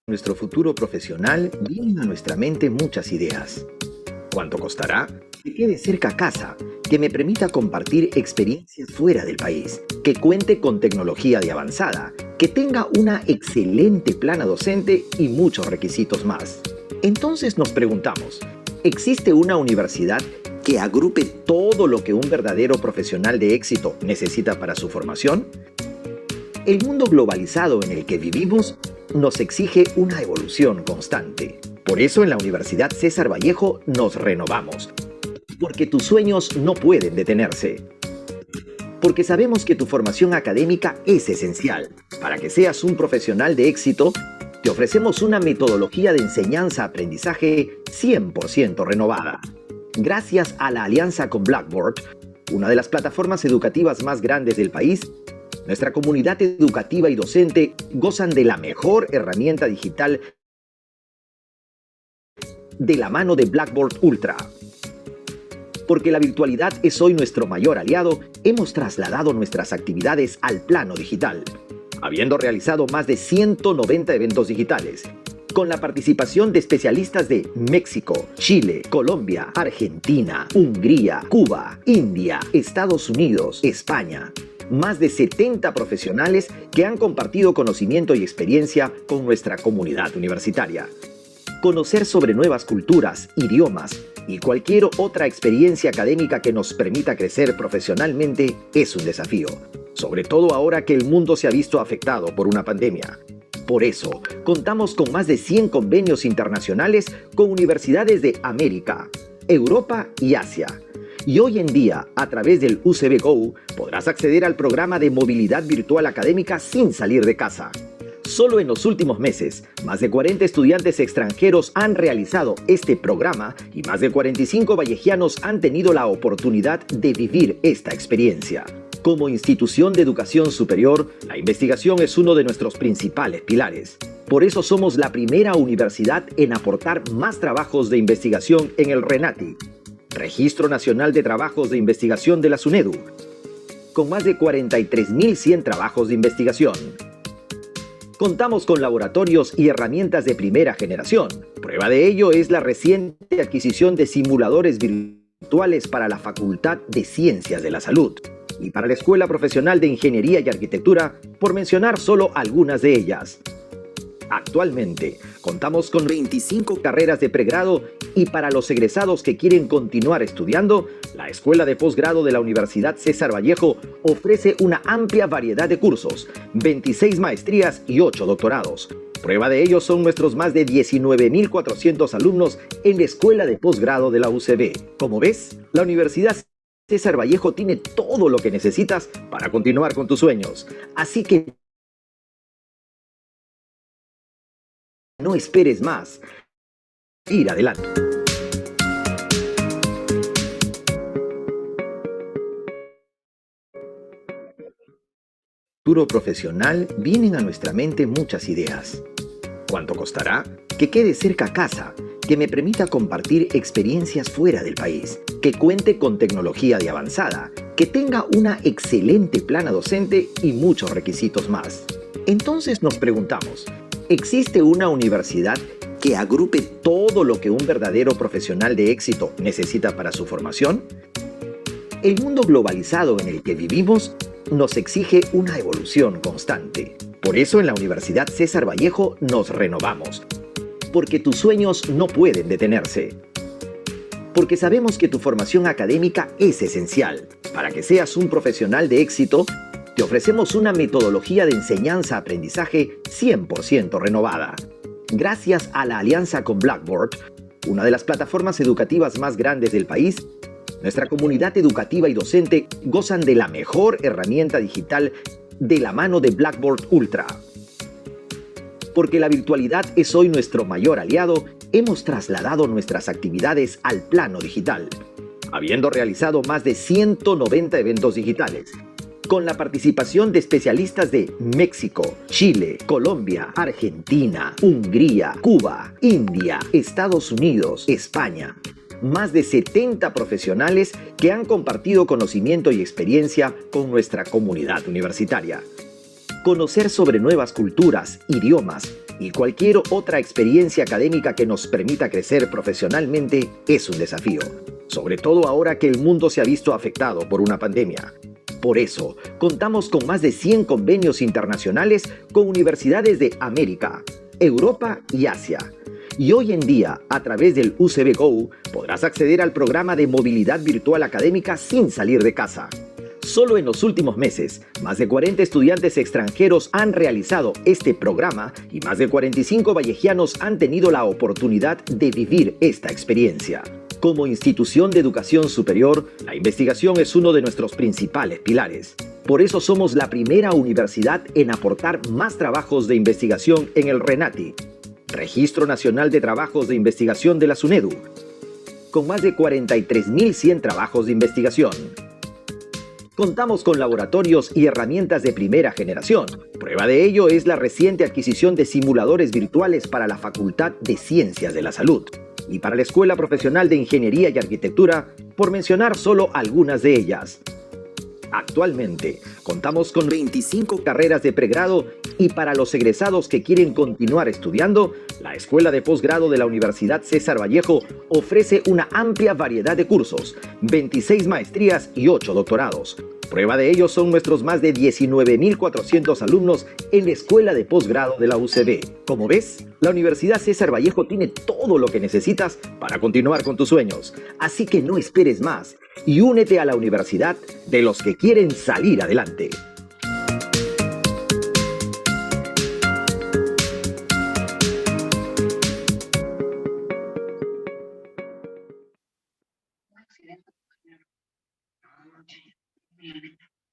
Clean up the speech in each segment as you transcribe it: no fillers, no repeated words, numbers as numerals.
Nuestro futuro profesional, vienen a nuestra mente muchas ideas. ¿Cuánto costará? Que quede cerca a casa, que me permita compartir experiencias fuera del país, que cuente con tecnología de avanzada, que tenga una excelente plana docente y muchos requisitos más. Entonces nos preguntamos, ¿existe una universidad que agrupe todo lo que un verdadero profesional de éxito necesita para su formación? El mundo globalizado en el que vivimos nos exige una evolución constante. Por eso en la Universidad César Vallejo nos renovamos. Porque tus sueños no pueden detenerse. Porque sabemos que tu formación académica es esencial. Para que seas un profesional de éxito, te ofrecemos una metodología de enseñanza-aprendizaje 100% renovada. Gracias a la alianza con Blackboard, una de las plataformas educativas más grandes del país, nuestra comunidad educativa y docente gozan de la mejor herramienta digital de la mano de Blackboard Ultra. Porque la virtualidad es hoy nuestro mayor aliado, hemos trasladado nuestras actividades al plano digital, habiendo realizado más de 190 eventos digitales, con la participación de especialistas de México, Chile, Colombia, Argentina, Hungría, Cuba, India, Estados Unidos, España. Más de 70 profesionales que han compartido conocimiento y experiencia con nuestra comunidad universitaria. Conocer sobre nuevas culturas, idiomas y cualquier otra experiencia académica que nos permita crecer profesionalmente es un desafío, sobre todo ahora que el mundo se ha visto afectado por una pandemia. Por eso, contamos con más de 100 convenios internacionales con universidades de América, Europa y Asia. Y hoy en día, a través del UCB Go, podrás acceder al programa de movilidad virtual académica sin salir de casa. Solo en los últimos meses, más de 40 estudiantes extranjeros han realizado este programa y más de 45 vallejianos han tenido la oportunidad de vivir esta experiencia. Como institución de educación superior, la investigación es uno de nuestros principales pilares. Por eso somos la primera universidad en aportar más trabajos de investigación en el RENATI, Registro Nacional de Trabajos de Investigación de la SUNEDU, con más de 43.100 trabajos de investigación. Contamos con laboratorios y herramientas de primera generación. Prueba de ello es la reciente adquisición de simuladores virtuales para la Facultad de Ciencias de la Salud y para la Escuela Profesional de Ingeniería y Arquitectura, por mencionar solo algunas de ellas. Actualmente, contamos con 25 carreras de pregrado y para los egresados que quieren continuar estudiando, la Escuela de Posgrado de la Universidad César Vallejo ofrece una amplia variedad de cursos, 26 maestrías y 8 doctorados. Prueba de ello son nuestros más de 19.400 alumnos en la Escuela de Posgrado de la UCB. Como ves, la Universidad César Vallejo tiene todo lo que necesitas para continuar con tus sueños. Así que no esperes más. Ir adelante. Futuro profesional, vienen a nuestra mente muchas ideas. ¿Cuánto costará? Que quede cerca a casa, que me permita compartir experiencias fuera del país, que cuente con tecnología de avanzada, que tenga una excelente plana docente y muchos requisitos más. Entonces nos preguntamos, ¿existe una universidad que agrupe todo lo que un verdadero profesional de éxito necesita para su formación? El mundo globalizado en el que vivimos nos exige una evolución constante. Por eso en la Universidad César Vallejo nos renovamos. Porque tus sueños no pueden detenerse. Porque sabemos que tu formación académica es esencial. Para que seas un profesional de éxito, te ofrecemos una metodología de enseñanza-aprendizaje 100% renovada. Gracias a la alianza con Blackboard, una de las plataformas educativas más grandes del país, nuestra comunidad educativa y docente gozan de la mejor herramienta digital de la mano de Blackboard Ultra. Porque la virtualidad es hoy nuestro mayor aliado, hemos trasladado nuestras actividades al plano digital, habiendo realizado más de 190 eventos digitales, con la participación de especialistas de México, Chile, Colombia, Argentina, Hungría, Cuba, India, Estados Unidos, España. Más de 70 profesionales que han compartido conocimiento y experiencia con nuestra comunidad universitaria. Conocer sobre nuevas culturas, idiomas y cualquier otra experiencia académica que nos permita crecer profesionalmente es un desafío, sobre todo ahora que el mundo se ha visto afectado por una pandemia. Por eso, contamos con más de 100 convenios internacionales con universidades de América, Europa y Asia. Y hoy en día, a través del UCB Go, podrás acceder al programa de movilidad virtual académica sin salir de casa. Solo en los últimos meses, más de 40 estudiantes extranjeros han realizado este programa y más de 45 vallejianos han tenido la oportunidad de vivir esta experiencia. Como institución de educación superior, la investigación es uno de nuestros principales pilares. Por eso somos la primera universidad en aportar más trabajos de investigación en el RENATI, Registro Nacional de Trabajos de Investigación de la SUNEDU, con más de 43.100 trabajos de investigación. Contamos con laboratorios y herramientas de primera generación. Prueba de ello es la reciente adquisición de simuladores virtuales para la Facultad de Ciencias de la Salud y para la Escuela Profesional de Ingeniería y Arquitectura, por mencionar solo algunas de ellas. Actualmente, contamos con 25 carreras de pregrado y para los egresados que quieren continuar estudiando, la Escuela de Posgrado de la Universidad César Vallejo ofrece una amplia variedad de cursos, 26 maestrías y 8 doctorados. Prueba de ello son nuestros más de 19.400 alumnos en la Escuela de Posgrado de la UCB. Como ves, la Universidad César Vallejo tiene todo lo que necesitas para continuar con tus sueños. Así que no esperes más y únete a la universidad de los que quieren salir adelante.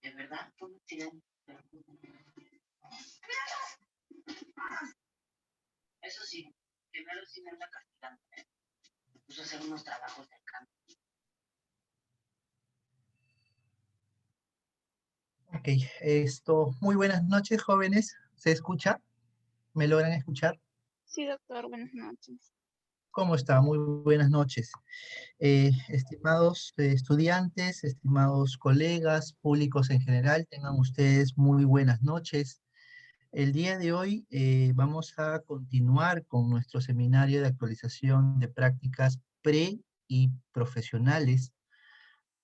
De verdad, fue un accidente. Eso sí, primero sí me anda castigando. Me puso a hacer unos trabajos de campo. Ok, muy buenas noches, jóvenes. ¿Se escucha? ¿Me logran escuchar? Sí, doctor, buenas noches. ¿Cómo está? Muy buenas noches. Estimados estudiantes, estimados colegas, públicos en general, tengan ustedes muy buenas noches. El día de hoy vamos a continuar con nuestro seminario de actualización de prácticas pre y profesionales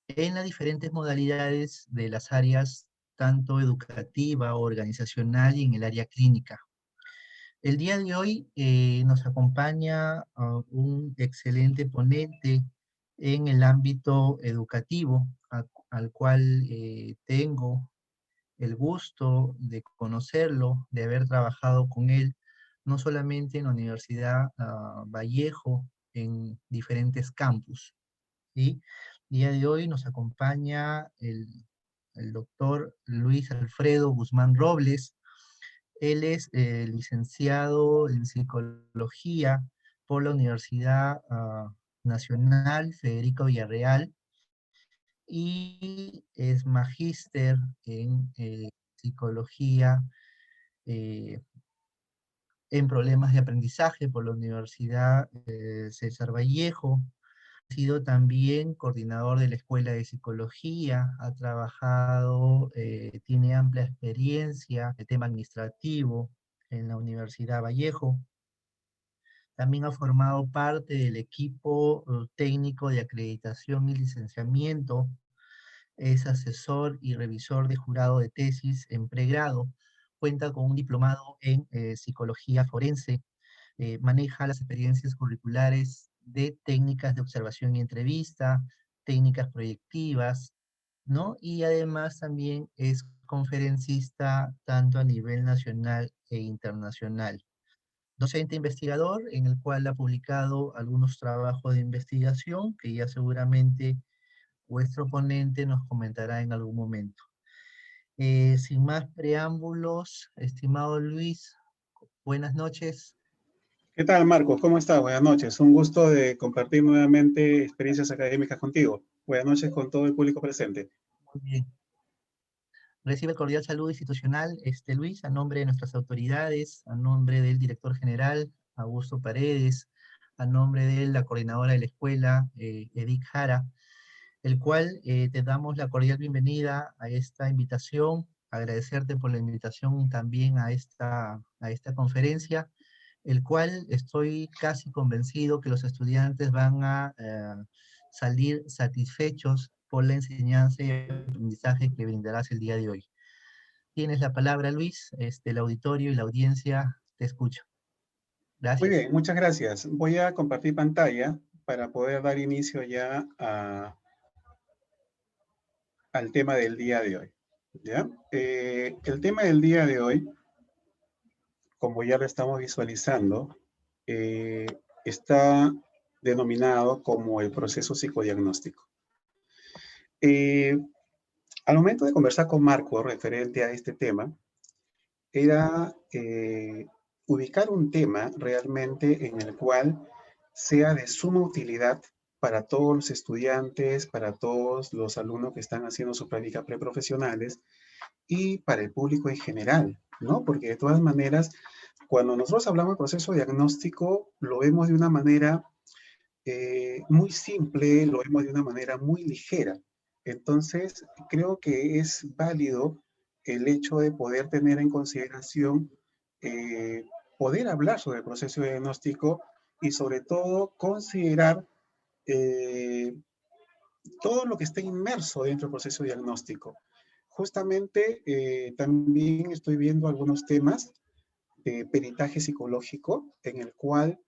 en las diferentes modalidades de las áreas tanto educativa, organizacional y en el área clínica. El día de hoy nos acompaña un excelente ponente en el ámbito educativo, al cual tengo el gusto de conocerlo, de haber trabajado con él, no solamente en la Universidad Vallejo, en diferentes campus, ¿sí? El día de hoy nos acompaña el doctor Luis Alfredo Guzmán Robles. Él es licenciado en psicología por la Universidad Nacional Federico Villarreal y es magíster en psicología eh, en problemas de aprendizaje por la Universidad César Vallejo. Ha sido también coordinador de la Escuela de Psicología, ha trabajado, tiene amplia experiencia en tema administrativo en la Universidad Vallejo. También ha formado parte del equipo técnico de acreditación y licenciamiento. Es asesor y revisor de jurado de tesis en pregrado. Cuenta con un diplomado en psicología forense. Maneja las experiencias curriculares de técnicas de observación y entrevista, técnicas proyectivas, ¿no? Y además también es conferencista tanto a nivel nacional e internacional. Docente investigador, en el cual ha publicado algunos trabajos de investigación que ya seguramente vuestro ponente nos comentará en algún momento. Sin más preámbulos, estimado Luis, buenas noches. ¿Qué tal, Marcos? ¿Cómo estás? Buenas noches. Un gusto de compartir nuevamente experiencias académicas contigo. Buenas noches con todo el público presente. Muy bien. Recibe el cordial saludo institucional, Luis, a nombre de nuestras autoridades, a nombre del director general, Augusto Paredes, a nombre de la coordinadora de la escuela, Edith Jara, el cual te damos la cordial bienvenida a esta invitación, agradecerte por la invitación también a esta conferencia, el cual estoy casi convencido que los estudiantes van a salir satisfechos por la enseñanza y el aprendizaje que brindarás el día de hoy. Tienes la palabra, Luis, el auditorio y la audiencia te escucho. Muy Gracias. bien, muchas gracias. Voy a compartir pantalla para poder dar inicio ya al tema del día de hoy. ¿Ya? El tema del día de hoy, como ya lo estamos visualizando, está denominado como el proceso psicodiagnóstico. Al momento de conversar con Marco referente a este tema, era ubicar un tema realmente en el cual sea de suma utilidad para todos los estudiantes, para todos los alumnos que están haciendo sus prácticas preprofesionales y para el público en general, ¿no? Porque de todas maneras, cuando nosotros hablamos de proceso diagnóstico, lo vemos de una manera muy simple, lo vemos de una manera muy ligera. Entonces, creo que es válido el hecho de poder tener en consideración, poder hablar sobre el proceso diagnóstico y sobre todo considerar eh, todo lo que está inmerso dentro del proceso diagnóstico. Justamente también estoy viendo algunos temas de peritaje psicológico en el cual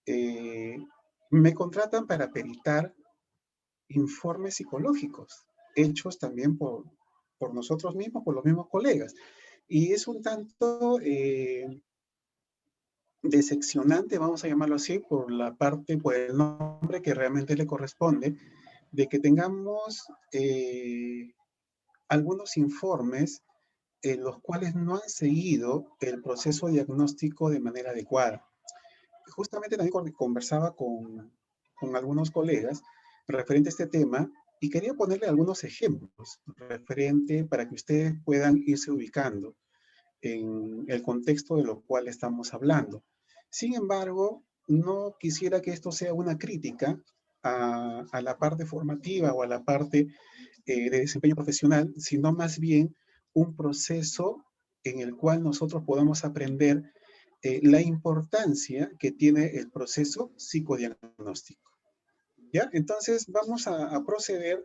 eh, me contratan para peritar informes psicológicos, hechos también por nosotros mismos, por los mismos colegas. Y es un tanto decepcionante, vamos a llamarlo así, por la parte, por el nombre que realmente le corresponde, de que tengamos algunos informes en los cuales no han seguido el proceso diagnóstico de manera adecuada. Justamente también conversaba con algunos colegas referente a este tema y quería ponerle algunos ejemplos referente para que ustedes puedan irse ubicando en el contexto de lo cual estamos hablando. Sin embargo, no quisiera que esto sea una crítica a la parte formativa o a la parte de desempeño profesional, sino más bien un proceso en el cual nosotros podamos aprender la importancia que tiene el proceso psicodiagnóstico. ¿Ya? Entonces vamos a proceder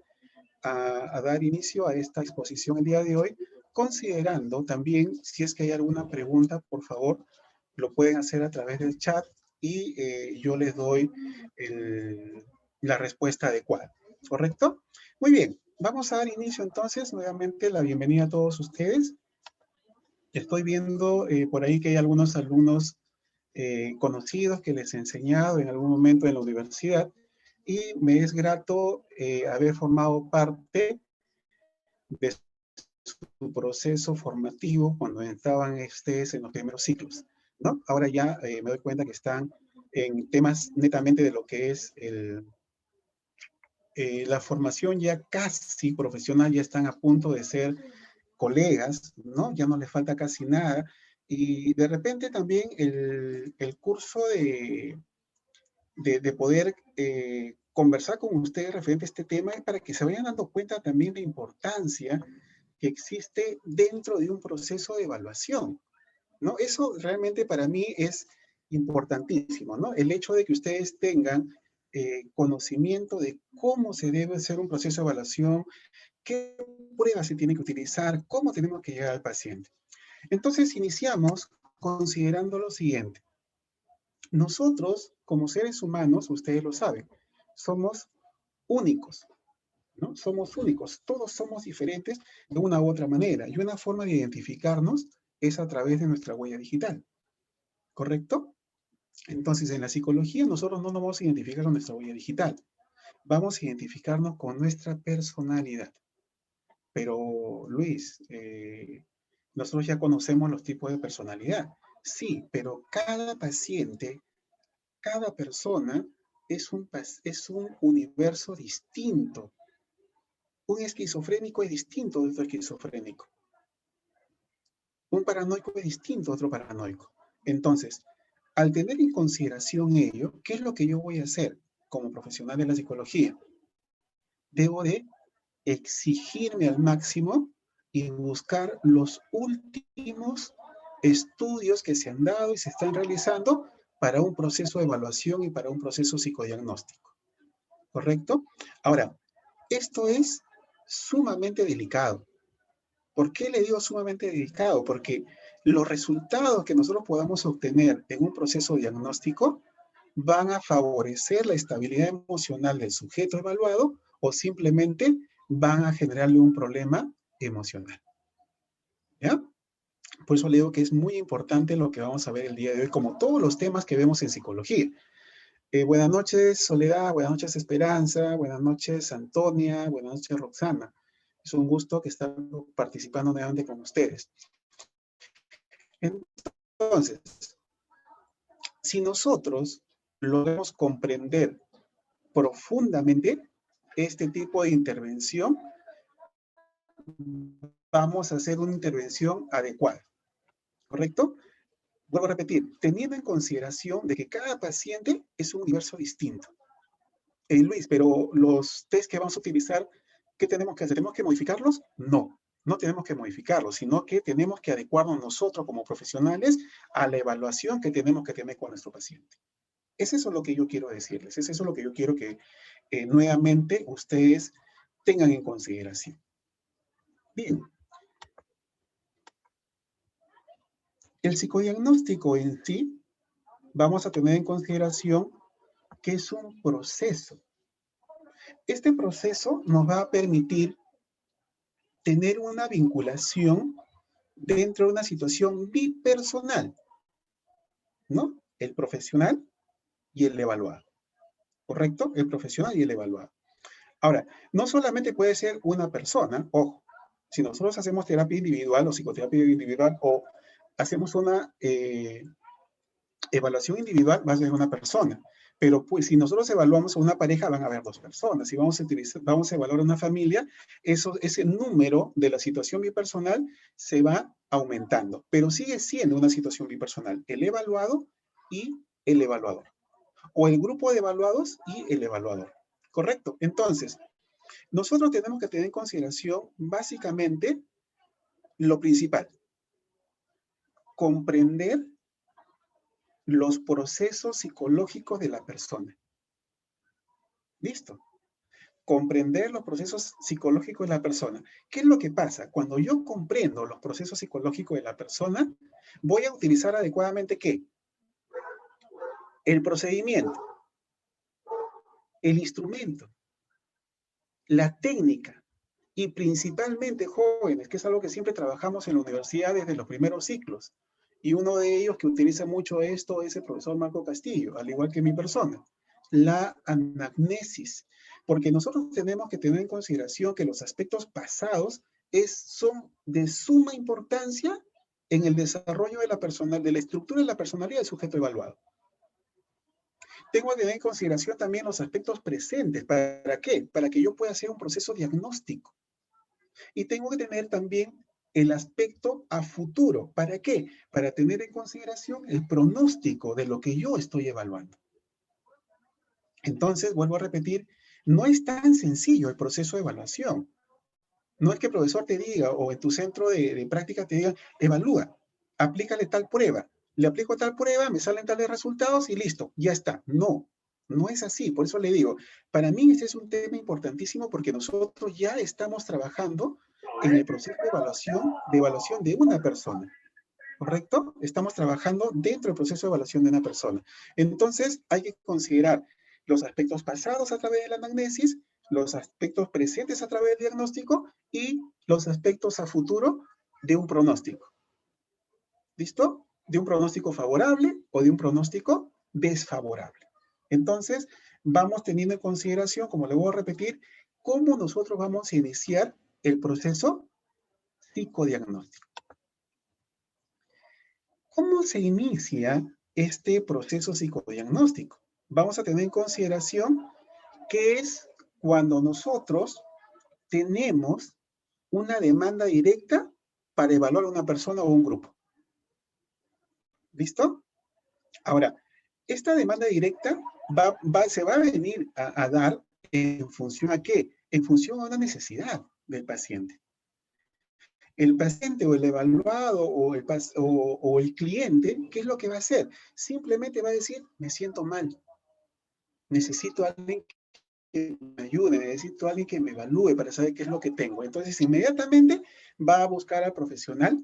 a dar inicio a esta exposición el día de hoy, considerando también, si es que hay alguna pregunta, por favor, lo pueden hacer a través del chat y yo les doy la respuesta adecuada. ¿Correcto? Muy bien, vamos a dar inicio entonces, nuevamente la bienvenida a todos ustedes. Estoy viendo por ahí que hay algunos alumnos conocidos que les he enseñado en algún momento en la universidad y me es grato haber formado parte de su proceso formativo cuando estaban ustedes en los primeros ciclos, ¿no? Ahora ya me doy cuenta que están en temas netamente de lo que es la formación ya casi profesional, ya están a punto de ser colegas, ¿no? Ya no les falta casi nada. Y de repente también el curso de poder conversar con ustedes referente a este tema es para que se vayan dando cuenta también de la importancia que existe dentro de un proceso de evaluación, ¿no? Eso realmente para mí es importantísimo, ¿no? El hecho de que ustedes tengan conocimiento de cómo se debe hacer un proceso de evaluación, qué pruebas se tienen que utilizar, cómo tenemos que llegar al paciente. Entonces iniciamos considerando lo siguiente. Nosotros, como seres humanos, ustedes lo saben, somos únicos, ¿no? Somos únicos, todos somos diferentes de una u otra manera, y una forma de identificarnos es a través de nuestra huella digital, ¿correcto? Entonces, en la psicología nosotros no nos vamos a identificar con nuestra huella digital, vamos a identificarnos con nuestra personalidad. Pero, Luis, nosotros ya conocemos los tipos de personalidad. Sí, pero cada paciente, cada persona es un universo distinto. Un esquizofrénico es distinto de otro esquizofrénico. Un paranoico es distinto de otro paranoico. Entonces, al tener en consideración ello, ¿qué es lo que yo voy a hacer como profesional de la psicología? Debo de exigirme al máximo y buscar los últimos estudios que se han dado y se están realizando para un proceso de evaluación y para un proceso psicodiagnóstico. ¿Correcto? Ahora, esto es sumamente delicado. ¿Por qué le digo sumamente delicado? Porque los resultados que nosotros podamos obtener en un proceso diagnóstico van a favorecer la estabilidad emocional del sujeto evaluado o simplemente van a generarle un problema emocional. ¿Ya? Por eso le digo que es muy importante lo que vamos a ver el día de hoy, como todos los temas que vemos en psicología. Buenas noches, Soledad. Buenas noches, Esperanza. Buenas noches, Antonia. Buenas noches, Roxana. Es un gusto que estar participando nuevamente con ustedes. Entonces, si nosotros logramos comprender profundamente este tipo de intervención, vamos a hacer una intervención adecuada. ¿Correcto? Vuelvo a repetir, teniendo en consideración de que cada paciente es un universo distinto. Luis, pero los test que vamos a utilizar, ¿qué tenemos que hacer? ¿Tenemos que modificarlos? No, no tenemos que modificarlos, sino que tenemos que adecuarnos nosotros como profesionales a la evaluación que tenemos que tener con nuestro paciente. Es eso lo que yo quiero decirles, es eso lo que yo quiero que nuevamente ustedes tengan en consideración. Bien. El psicodiagnóstico en sí, vamos a tener en consideración que es un proceso. Este proceso nos va a permitir tener una vinculación dentro de una situación bipersonal, ¿no? El profesional y el evaluado, ¿correcto? El profesional y el evaluado. Ahora, no solamente puede ser una persona, ojo, si nosotros hacemos terapia individual o psicoterapia individual o hacemos una evaluación individual, va a ser una persona. Pero pues si nosotros evaluamos a una pareja, van a haber dos personas. Si vamos a evaluar a una familia, ese número de la situación bipersonal se va aumentando. Pero sigue siendo una situación bipersonal. El evaluado y el evaluador. O el grupo de evaluados y el evaluador. ¿Correcto? Entonces, nosotros tenemos que tener en consideración básicamente lo principal. Comprender los procesos psicológicos de la persona. ¿Listo? Comprender los procesos psicológicos de la persona. ¿Qué es lo que pasa? Cuando yo comprendo los procesos psicológicos de la persona, voy a utilizar adecuadamente ¿qué? El procedimiento, el instrumento, la técnica y principalmente jóvenes, que es algo que siempre trabajamos en la universidad desde los primeros ciclos. Y uno de ellos que utiliza mucho esto es el profesor Marco Castillo, al igual que mi persona. La anamnesis. Porque nosotros tenemos que tener en consideración que los aspectos pasados son de suma importancia en el desarrollo de la estructura de la personalidad del sujeto evaluado. Tengo que tener en consideración también los aspectos presentes. ¿Para qué? Para que yo pueda hacer un proceso diagnóstico. Y tengo que tener también el aspecto a futuro. ¿Para qué? Para tener en consideración el pronóstico de lo que yo estoy evaluando. Entonces, vuelvo a repetir, no es tan sencillo el proceso de evaluación. No es que el profesor te diga o en tu centro de práctica te diga, evalúa, aplícale tal prueba. Le aplico tal prueba, me salen tales resultados y listo, ya está. No, no es así. Por eso le digo, para mí este es un tema importantísimo porque nosotros ya estamos trabajando en el proceso de evaluación de una persona. ¿Correcto? Estamos trabajando dentro del proceso de evaluación de una persona. Entonces, hay que considerar los aspectos pasados a través de la anamnesis, los aspectos presentes a través del diagnóstico y los aspectos a futuro de un pronóstico. ¿Listo? De un pronóstico favorable o de un pronóstico desfavorable. Entonces, vamos teniendo en consideración, como le voy a repetir, cómo nosotros vamos a iniciar el proceso psicodiagnóstico. ¿Cómo se inicia este proceso psicodiagnóstico? Vamos a tener en consideración que es cuando nosotros tenemos una demanda directa para evaluar a una persona o un grupo. ¿Listo? Ahora, esta demanda directa se va a venir a dar en función a qué? En función a una necesidad del paciente. El paciente o el evaluado o el cliente, ¿qué es lo que va a hacer? Simplemente va a decir, me siento mal. Necesito a alguien que me ayude, necesito a alguien que me evalúe para saber qué es lo que tengo. Entonces, inmediatamente va a buscar al profesional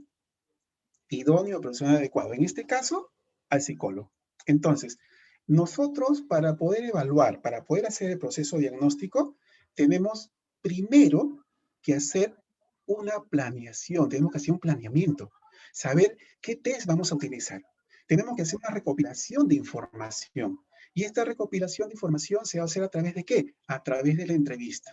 idóneo, profesional adecuado. En este caso, al psicólogo. Entonces, nosotros para poder evaluar, para poder hacer el proceso diagnóstico, tenemos primero que hacer una planeación, tenemos que hacer un planeamiento, saber qué test vamos a utilizar. Tenemos que hacer una recopilación de información. Y esta recopilación de información se va a hacer a través de ¿qué? A través de la entrevista.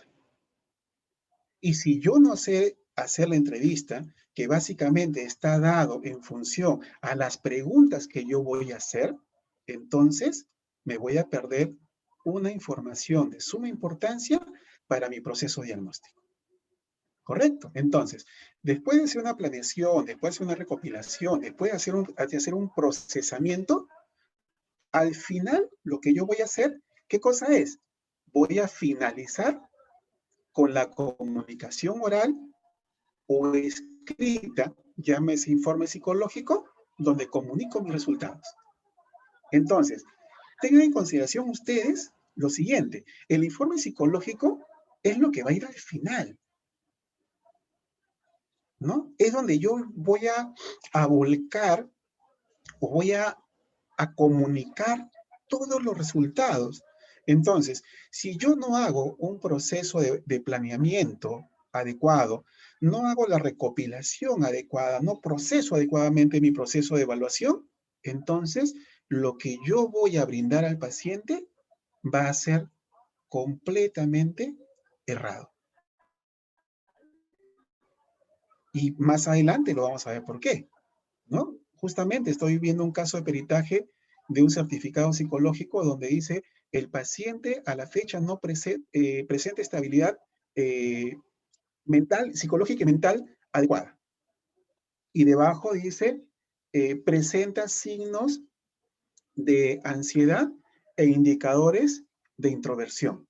Y si yo no sé hacer la entrevista, que básicamente está dado en función a las preguntas que yo voy a hacer, entonces me voy a perder una información de suma importancia para mi proceso diagnóstico. ¿Correcto? Entonces, después de hacer una planeación, después de hacer una recopilación, después de hacer un procesamiento, al final lo que yo voy a hacer, ¿qué cosa es? Voy a finalizar con la comunicación oral o escrita, llámese informe psicológico, donde comunico mis resultados. Entonces, tengan en consideración ustedes lo siguiente, el informe psicológico es lo que va a ir al final, ¿no? Es donde yo voy a volcar o voy a comunicar todos los resultados. Entonces, si yo no hago un proceso de planeamiento adecuado, no hago la recopilación adecuada, no proceso adecuadamente mi proceso de evaluación, entonces lo que yo voy a brindar al paciente va a ser completamente errado. Y más adelante lo vamos a ver por qué, ¿no? Justamente estoy viendo un caso de peritaje de un certificado psicológico donde dice el paciente a la fecha no presenta estabilidad mental, psicológica y mental adecuada. Y debajo dice presenta signos de ansiedad e indicadores de introversión.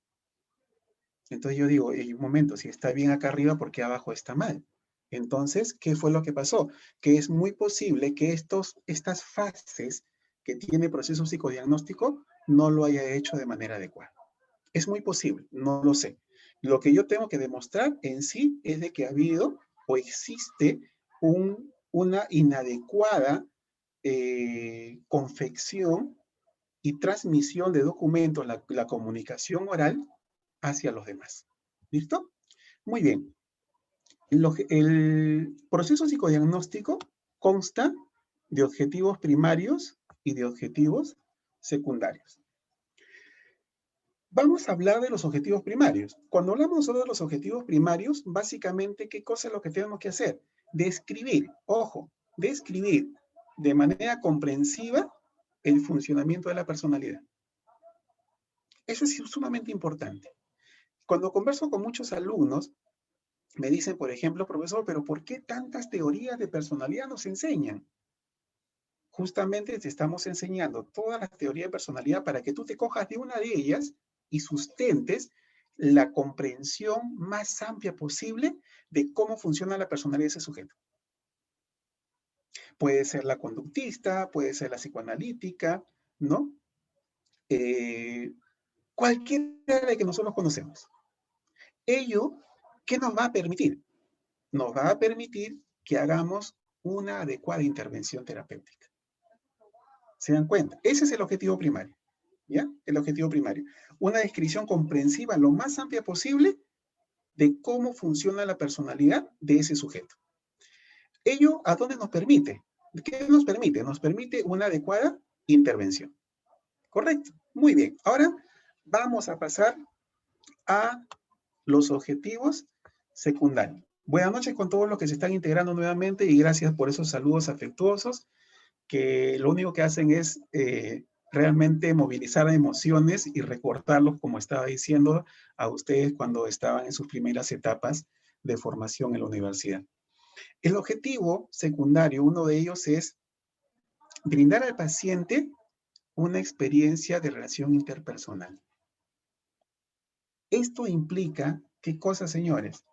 Entonces yo digo, un momento, si está bien acá arriba, ¿por qué abajo está mal? Entonces, ¿qué fue lo que pasó? Que es muy posible que estas fases que tiene el proceso psicodiagnóstico no lo haya hecho de manera adecuada. Es muy posible, no lo sé. Lo que yo tengo que demostrar en sí es de que ha habido o existe una inadecuada confección y transmisión de documentos, la comunicación oral hacia los demás. ¿Listo? Muy bien. El proceso psicodiagnóstico consta de objetivos primarios y de objetivos secundarios. Vamos a hablar de los objetivos primarios. Cuando hablamos nosotros de los objetivos primarios, básicamente, ¿qué cosa es lo que tenemos que hacer? Describir, ojo, describir de manera comprensiva el funcionamiento de la personalidad. Eso es sumamente importante. Cuando converso con muchos alumnos, me dicen, por ejemplo, profesor, pero ¿por qué tantas teorías de personalidad nos enseñan? Justamente te estamos enseñando todas las teorías de personalidad para que tú te cojas de una de ellas y sustentes la comprensión más amplia posible de cómo funciona la personalidad de ese sujeto. Puede ser la conductista, puede ser la psicoanalítica, ¿no? Cualquiera de que nosotros conocemos. Ello, ¿qué nos va a permitir? Nos va a permitir que hagamos una adecuada intervención terapéutica. ¿Se dan cuenta? Ese es el objetivo primario. ¿Ya? El objetivo primario. Una descripción comprensiva lo más amplia posible de cómo funciona la personalidad de ese sujeto. ¿Ello a dónde nos permite? ¿Qué nos permite? Nos permite una adecuada intervención. ¿Correcto? Muy bien. Ahora vamos a pasar a los objetivos secundarios. Buenas noches con todos los que se están integrando nuevamente y gracias por esos saludos afectuosos que lo único que hacen es realmente movilizar emociones y recordarlos, como estaba diciendo, a ustedes cuando estaban en sus primeras etapas de formación en la universidad. El objetivo secundario, uno de ellos es brindar al paciente una experiencia de relación interpersonal. Esto implica, ¿qué cosa, señores?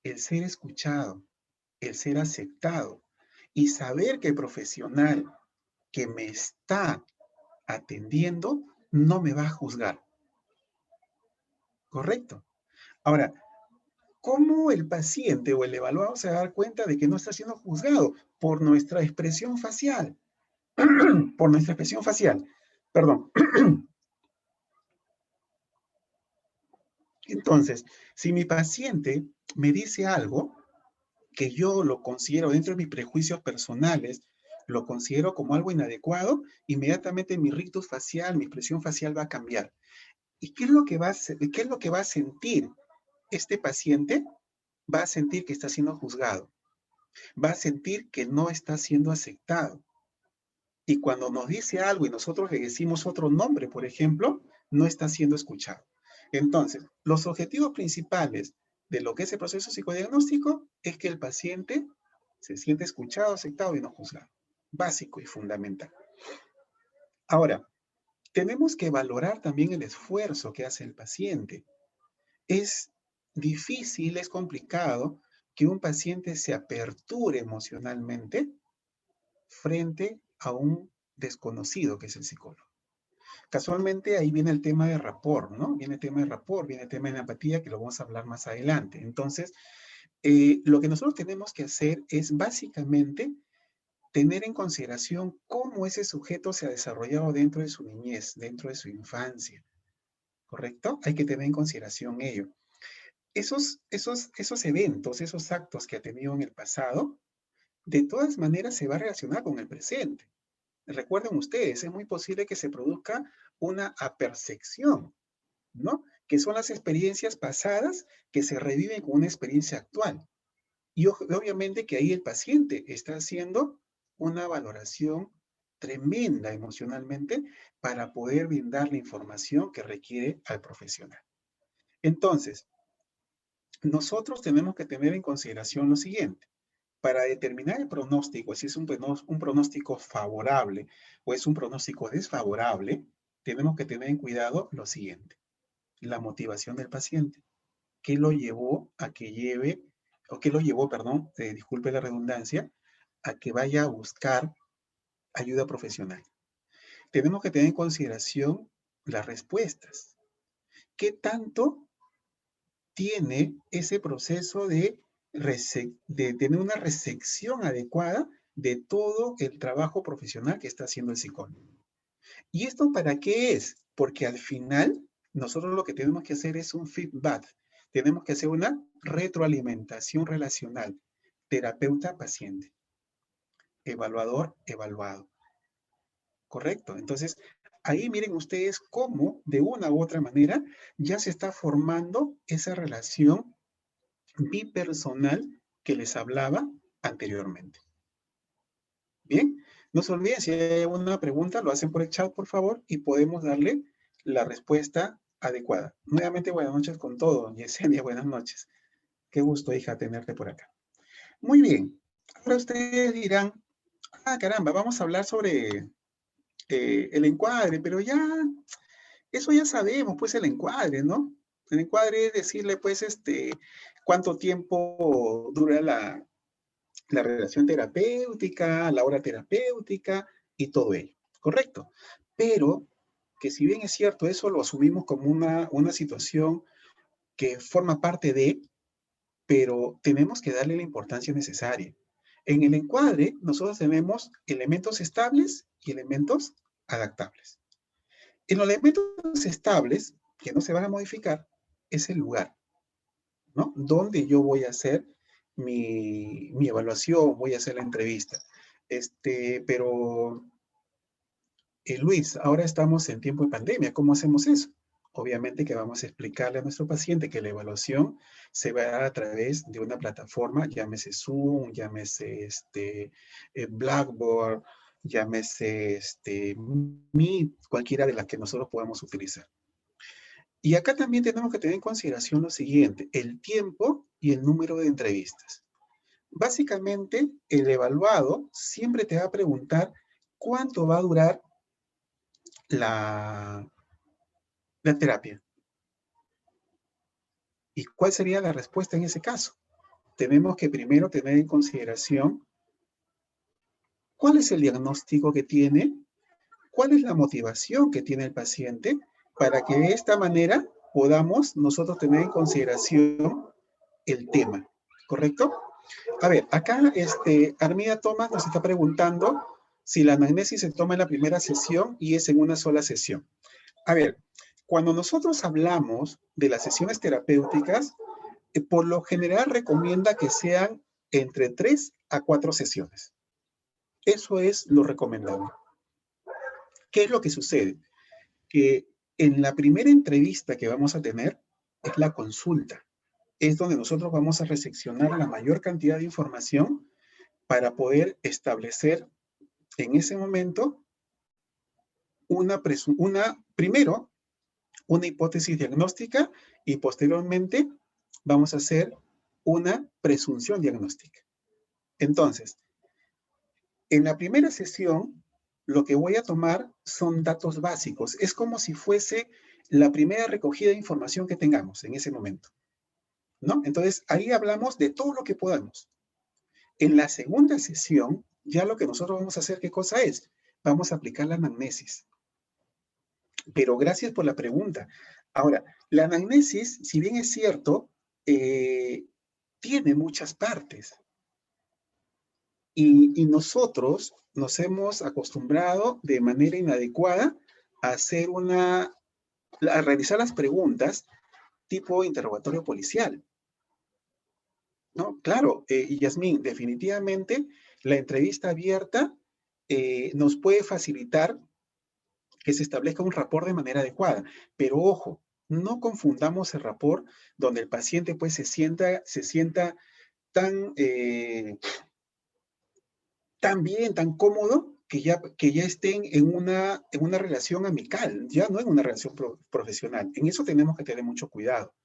El ser escuchado. el ser aceptado y saber que el profesional que me está atendiendo no me va a juzgar. ¿Correcto? Ahora, ¿cómo el paciente o el evaluado se va a dar cuenta de que no está siendo juzgado? Por nuestra expresión facial. Por nuestra expresión facial. Perdón. Entonces, si mi paciente me dice algo que yo lo considero dentro de mis prejuicios personales, lo considero como algo inadecuado, inmediatamente mi rictus facial, mi expresión facial va a cambiar. ¿Y qué es lo que qué es lo que va a sentir este paciente? Va a sentir que está siendo juzgado, va a sentir que no está siendo aceptado. Y cuando nos dice algo y nosotros le decimos otro nombre, por ejemplo, no está siendo escuchado. Entonces, los objetivos principales de lo que es el proceso psicodiagnóstico es que el paciente se siente escuchado, aceptado y no juzgado. Básico y fundamental. Ahora, tenemos que valorar también el esfuerzo que hace el paciente. Es difícil, es complicado que un paciente se aperture emocionalmente frente a un desconocido que es el psicólogo. Casualmente ahí viene el tema de rapport, ¿no? Viene el tema de rapport, viene el tema de empatía, que lo vamos a hablar más adelante. Entonces, lo que nosotros tenemos que hacer es básicamente tener en consideración cómo ese sujeto se ha desarrollado dentro de su niñez, dentro de su infancia, ¿correcto? Hay que tener en consideración ello. Esos eventos, esos actos que ha tenido en el pasado, de todas maneras se va a relacionar con el presente. Recuerden ustedes, es muy posible que se produzca una apercepción, ¿no? Que son las experiencias pasadas que se reviven con una experiencia actual. Y obviamente que ahí el paciente está haciendo una valoración tremenda emocionalmente para poder brindar la información que requiere al profesional. Entonces, nosotros tenemos que tener en consideración lo siguiente. Para determinar el pronóstico, si es un pronóstico favorable o es un pronóstico desfavorable, tenemos que tener en cuidado lo siguiente. La motivación del paciente. ¿Qué lo llevó a que lleve, o qué lo llevó, perdón, disculpe la redundancia, a que vaya a buscar ayuda profesional? Tenemos que tener en consideración las respuestas. ¿Qué tanto tiene ese proceso de tener una recepción adecuada de todo el trabajo profesional que está haciendo el psicólogo? ¿Y esto para qué es? Porque al final nosotros lo que tenemos que hacer es un feedback. Tenemos que hacer una retroalimentación relacional. Terapeuta-paciente. Evaluador-evaluado. ¿Correcto? Entonces, ahí miren ustedes cómo de una u otra manera ya se está formando esa relación bipersonal que les hablaba anteriormente. Bien, no se olviden, si hay alguna pregunta, lo hacen por el chat, por favor, y podemos darle la respuesta adecuada. Nuevamente, buenas noches con todo. Yesenia, buenas noches. Qué gusto, hija, tenerte por acá. Muy bien. Ahora ustedes dirán, ah, caramba, vamos a hablar sobre el encuadre, pero ya, eso ya sabemos, pues el encuadre, ¿no? El encuadre es decirle, pues, cuánto tiempo dura la relación terapéutica, la hora terapéutica y todo ello, ¿correcto? Pero que si bien es cierto, eso lo asumimos como una situación que forma parte de, pero tenemos que darle la importancia necesaria. En el encuadre, nosotros tenemos elementos estables y elementos adaptables. En los elementos estables, que no se van a modificar, es el lugar, ¿no? Donde yo voy a hacer mi evaluación, voy a hacer la entrevista. Pero, Luis, ahora estamos en tiempo de pandemia, ¿cómo hacemos eso? Obviamente que vamos a explicarle a nuestro paciente que la evaluación se va a dar a través de una plataforma, llámese Zoom, llámese Blackboard, llámese Meet, cualquiera de las que nosotros podamos utilizar. Y acá también tenemos que tener en consideración lo siguiente, el tiempo y el número de entrevistas. Básicamente, el evaluado siempre te va a preguntar cuánto va a durar la terapia. ¿Y cuál sería la respuesta en ese caso? tenemos que primero tener en consideración cuál es el diagnóstico que tiene, cuál es la motivación que tiene el paciente, para que de esta manera podamos nosotros tener en consideración el tema, ¿correcto? A ver, acá Armida Tomás nos está preguntando si la anamnesis se toma en la primera sesión y es en una sola sesión. A ver, cuando nosotros hablamos de las sesiones terapéuticas, por lo general recomienda que sean entre 3 a 4 sesiones. Eso es lo recomendable. ¿Qué es lo que sucede? Que en la primera entrevista que vamos a tener es la consulta. Es donde nosotros vamos a reseccionar la mayor cantidad de información para poder establecer en ese momento primero una hipótesis diagnóstica y posteriormente vamos a hacer una presunción diagnóstica. Entonces, en la primera sesión, lo que voy a tomar son datos básicos. Es como si fuese la primera recogida de información que tengamos en ese momento, ¿no? Entonces, ahí hablamos de todo lo que podamos. En la segunda sesión, ya lo que nosotros vamos a hacer, ¿qué cosa es? Vamos a aplicar la anamnesis. Pero gracias por la pregunta. Ahora, la anamnesis, si bien es cierto, tiene muchas partes. Y nosotros nos hemos acostumbrado de manera inadecuada a realizar las preguntas tipo interrogatorio policial. ¿No? Claro, Yasmín, definitivamente la entrevista abierta nos puede facilitar que se establezca un rapport de manera adecuada. Pero ojo, no confundamos el rapport donde el paciente pues se sienta tan bien, tan cómodo, que ya estén en una relación amical, ya no en una relación profesional. En eso tenemos que tener mucho cuidado.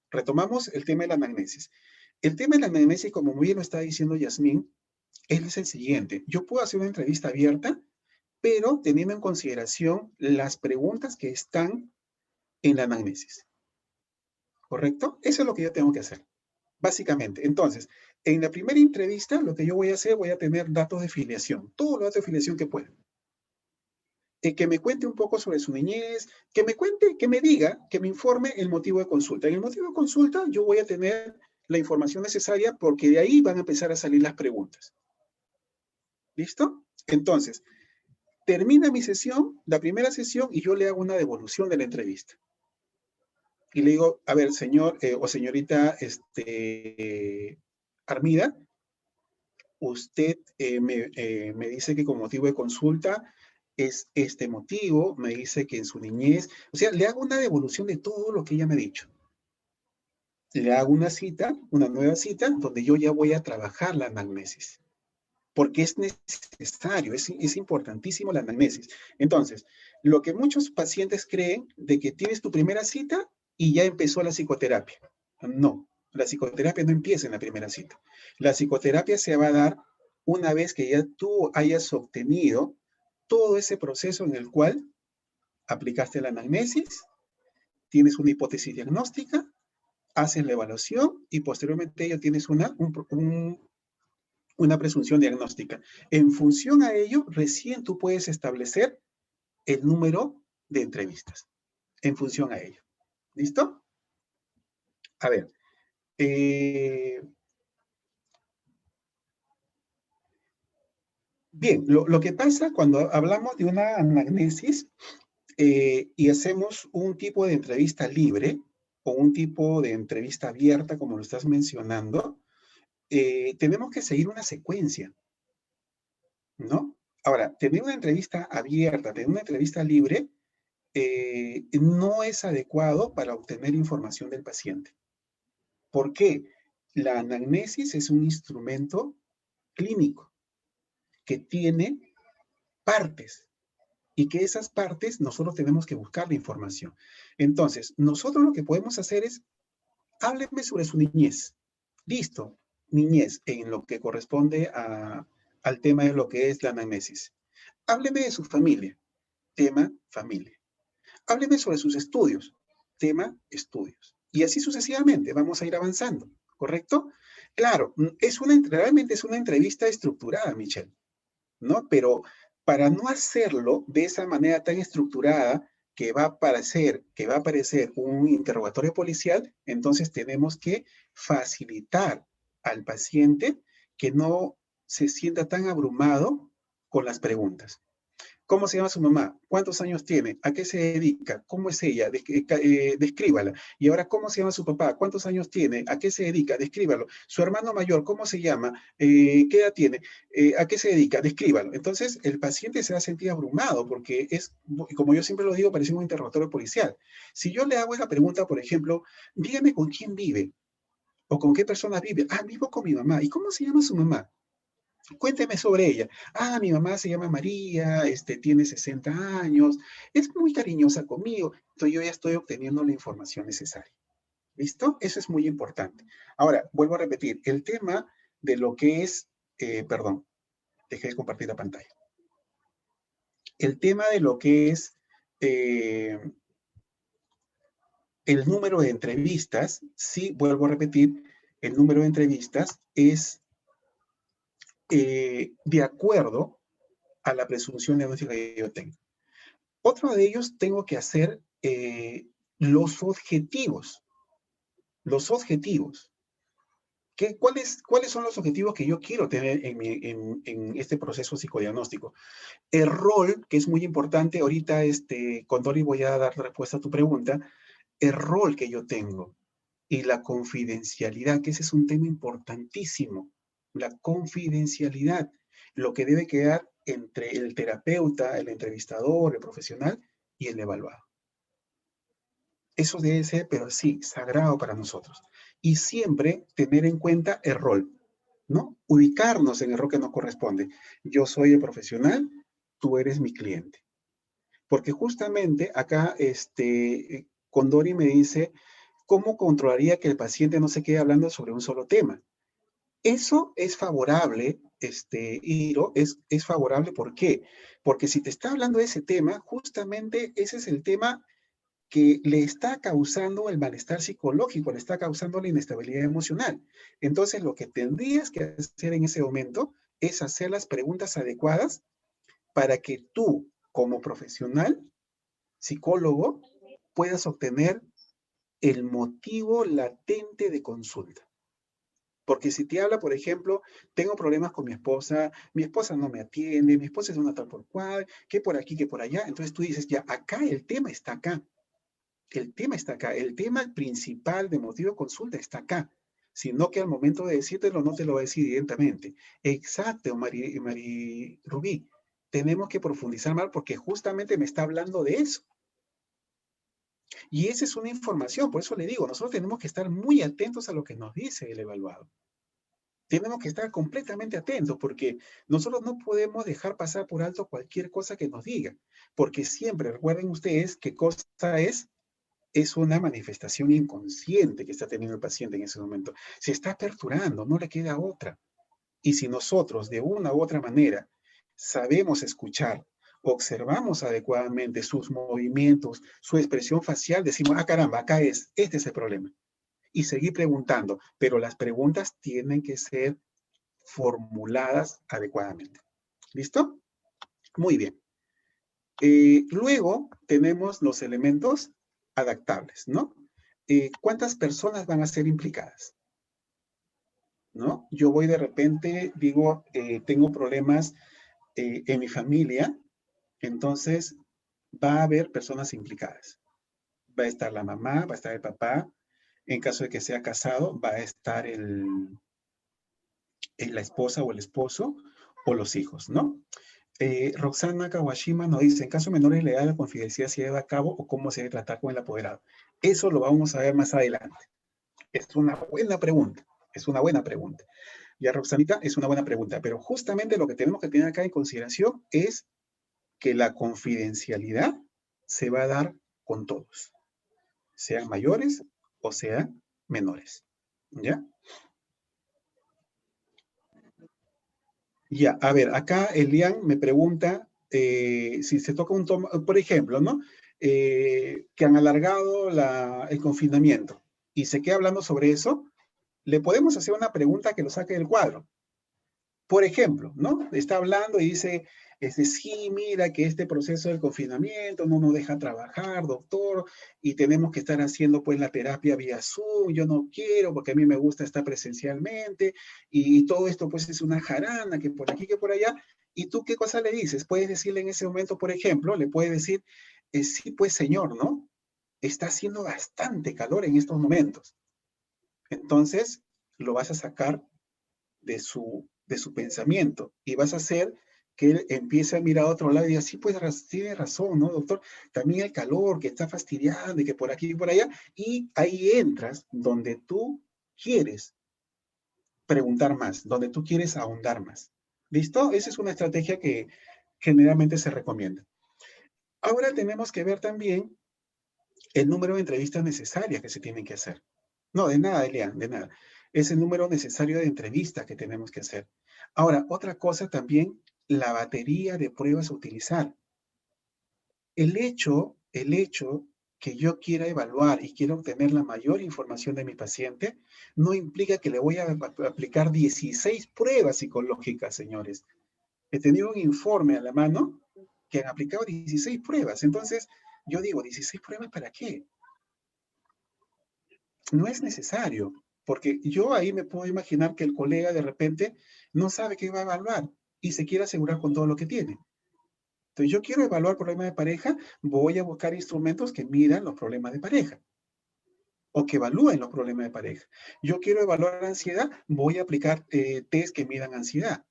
Retomamos el tema de la anamnesis. El tema de la anamnesis, como muy bien lo está diciendo Yasmín, es el siguiente. Yo puedo hacer una entrevista abierta, pero teniendo en consideración las preguntas que están en la anamnesis. ¿Correcto? Eso es lo que yo tengo que hacer, básicamente. Entonces, en la primera entrevista, lo que yo voy a hacer, voy a tener datos de filiación, todos los datos de filiación que pueda. Que me cuente un poco sobre su niñez, que me diga, que me informe el motivo de consulta. En el motivo de consulta, yo voy a tener la información necesaria porque de ahí van a empezar a salir las preguntas. ¿Listo? Entonces, termina mi sesión, la primera sesión, y yo le hago una devolución de la entrevista. Y le digo, a ver, señor o señorita Armida, usted me dice que con motivo de consulta es este motivo, me dice que en su niñez, o sea, le hago una devolución de todo lo que ella me ha dicho. Le hago una cita, una nueva cita, donde yo ya voy a trabajar la anamnesis. Porque es necesario, es importantísimo la anamnesis. Entonces, lo que muchos pacientes creen de que tienes tu primera cita y ya empezó la psicoterapia. No, la psicoterapia no empieza en la primera cita. La psicoterapia se va a dar una vez que ya tú hayas obtenido todo ese proceso en el cual aplicaste la anamnesis, tienes una hipótesis diagnóstica, haces la evaluación y posteriormente ya tienes una presunción diagnóstica. En función a ello, recién tú puedes establecer el número de entrevistas. En función a ello. ¿Listo? A ver. Bien, lo que pasa cuando hablamos de una anamnesis y hacemos un tipo de entrevista libre o un tipo de entrevista abierta, como lo estás mencionando, tenemos que seguir una secuencia, ¿no? Ahora, tener una entrevista abierta, tener una entrevista libre, no es adecuado para obtener información del paciente. ¿Por qué? La anamnesis es un instrumento clínico que tiene partes y que esas partes nosotros tenemos que buscar la información. Entonces, nosotros lo que podemos hacer es, hábleme sobre su niñez. Listo, niñez en lo que corresponde al tema de lo que es la anamnesis. Hábleme de su familia, tema familia. Hábleme sobre sus estudios, tema estudios. Y así sucesivamente, vamos a ir avanzando, ¿correcto? Claro, realmente es una entrevista estructurada, Michelle, ¿no? Pero para no hacerlo de esa manera tan estructurada que va a aparecer un interrogatorio policial, entonces tenemos que facilitar al paciente que no se sienta tan abrumado con las preguntas. ¿Cómo se llama su mamá? ¿Cuántos años tiene? ¿A qué se dedica? ¿Cómo es ella? Descríbala. Y ahora, ¿cómo se llama su papá? ¿Cuántos años tiene? ¿A qué se dedica? Descríbalo. Su hermano mayor, ¿cómo se llama? ¿Qué edad tiene? ¿A qué se dedica? Descríbalo. Entonces, el paciente se va a sentir abrumado porque es, como yo siempre lo digo, parece un interrogatorio policial. Si yo le hago esa pregunta, por ejemplo, dígame con quién vive o con qué personas vive. Ah, vivo con mi mamá. ¿Y cómo se llama su mamá? Cuénteme sobre ella. Ah, mi mamá se llama María, tiene 60 años, es muy cariñosa conmigo. Entonces yo ya estoy obteniendo la información necesaria. ¿Listo? Eso es muy importante. Ahora, vuelvo a repetir, el tema de lo que es, perdón, dejé de compartir la pantalla. El tema de lo que es el número de entrevistas, sí, vuelvo a repetir, el número de entrevistas es de acuerdo a la presunción diagnóstica que yo tengo. Otro de ellos, tengo que hacer los objetivos. Los objetivos. ¿Cuáles son los objetivos que yo quiero tener en este proceso psicodiagnóstico? El rol, que es muy importante, ahorita con Dori voy a dar respuesta a tu pregunta, el rol que yo tengo y la confidencialidad, que ese es un tema importantísimo. La confidencialidad, lo que debe quedar entre el terapeuta, el entrevistador, el profesional y el evaluado. Eso debe ser, pero sí, sagrado para nosotros. Y siempre tener en cuenta el rol, ¿no? Ubicarnos en el rol que nos corresponde. Yo soy el profesional, tú eres mi cliente. Porque justamente acá, Condori me dice, ¿cómo controlaría que el paciente no se quede hablando sobre un solo tema? Eso es favorable, Iro, es favorable, ¿por qué? Porque si te está hablando de ese tema, justamente ese es el tema que le está causando el malestar psicológico, le está causando la inestabilidad emocional. Entonces, lo que tendrías que hacer en ese momento es hacer las preguntas adecuadas para que tú, como profesional, psicólogo, puedas obtener el motivo latente de consulta. Porque si te habla, por ejemplo, tengo problemas con mi esposa no me atiende, mi esposa es una tal por cual, que por aquí, que por allá, entonces tú dices, ya, acá el tema está acá. El tema está acá. El tema principal de motivo de consulta está acá. Sino que al momento de decírtelo no te lo va a decir directamente. Exacto, Mari Rubí. Tenemos que profundizar más porque justamente me está hablando de eso. Y esa es una información, por eso le digo, nosotros tenemos que estar muy atentos a lo que nos dice el evaluado. Tenemos que estar completamente atentos porque nosotros no podemos dejar pasar por alto cualquier cosa que nos diga. Porque siempre, recuerden ustedes qué cosa es una manifestación inconsciente que está teniendo el paciente en ese momento. Se está aperturando, no le queda otra. Y si nosotros de una u otra manera sabemos escuchar, observamos adecuadamente sus movimientos, su expresión facial, decimos, ah, caramba, acá este es el problema. Y seguir preguntando, pero las preguntas tienen que ser formuladas adecuadamente. ¿Listo? Muy bien. Luego tenemos los elementos adaptables, ¿no? ¿Cuántas personas van a ser implicadas? ¿No? Yo voy de repente, digo, tengo problemas en mi familia, entonces va a haber personas implicadas. Va a estar la mamá, va a estar el papá, en caso de que sea casado, va a estar la esposa o el esposo o los hijos, ¿no? Roxana Kawashima nos dice, en caso de menores, ¿la edad de la confidencialidad se lleva a cabo o cómo se debe tratar con el apoderado? Eso lo vamos a ver más adelante. Es una buena pregunta, es una buena pregunta. Ya, Roxanita, es una buena pregunta, pero justamente lo que tenemos que tener acá en consideración es que la confidencialidad se va a dar con todos, sean mayores o sean menores, ¿ya? Ya, a ver, acá Elian me pregunta si se toca un toma, por ejemplo, ¿no? Que han alargado el confinamiento y se queda hablando sobre eso, le podemos hacer una pregunta que lo saque del cuadro. Por ejemplo, ¿no? Está hablando y dice, sí, mira que este proceso del confinamiento no nos deja trabajar, doctor, y tenemos que estar haciendo pues la terapia vía Zoom, yo no quiero porque a mí me gusta estar presencialmente, y todo esto pues es una jarana, que por aquí, que por allá, y tú qué cosa le dices, puedes decirle en ese momento, por ejemplo, le puedes decir, sí pues señor, ¿no? Está haciendo bastante calor en estos momentos. Entonces, lo vas a sacar de su pensamiento y vas a hacer que él empiece a mirar a otro lado y diga, sí, pues tiene razón, ¿no, doctor? También el calor que está fastidiando y que por aquí y por allá, y ahí entras donde tú quieres preguntar más, donde tú quieres ahondar más. ¿Listo? Esa es una estrategia que generalmente se recomienda. Ahora tenemos que ver también el número de entrevistas necesarias que se tienen que hacer. No, de nada, Elian, de nada. Es el número necesario de entrevistas que tenemos que hacer. Ahora, otra cosa también, la batería de pruebas a utilizar. El hecho que yo quiera evaluar y quiera obtener la mayor información de mi paciente, no implica que le voy a aplicar 16 pruebas psicológicas, señores. He tenido un informe a la mano que han aplicado 16 pruebas. Entonces, yo digo, ¿16 pruebas para qué? No es necesario, porque yo ahí me puedo imaginar que el colega de repente no sabe qué va a evaluar y se quiere asegurar con todo lo que tiene. Entonces, yo quiero evaluar problemas de pareja, voy a buscar instrumentos que midan los problemas de pareja o que evalúen los problemas de pareja. Yo quiero evaluar ansiedad, voy a aplicar test que midan ansiedad.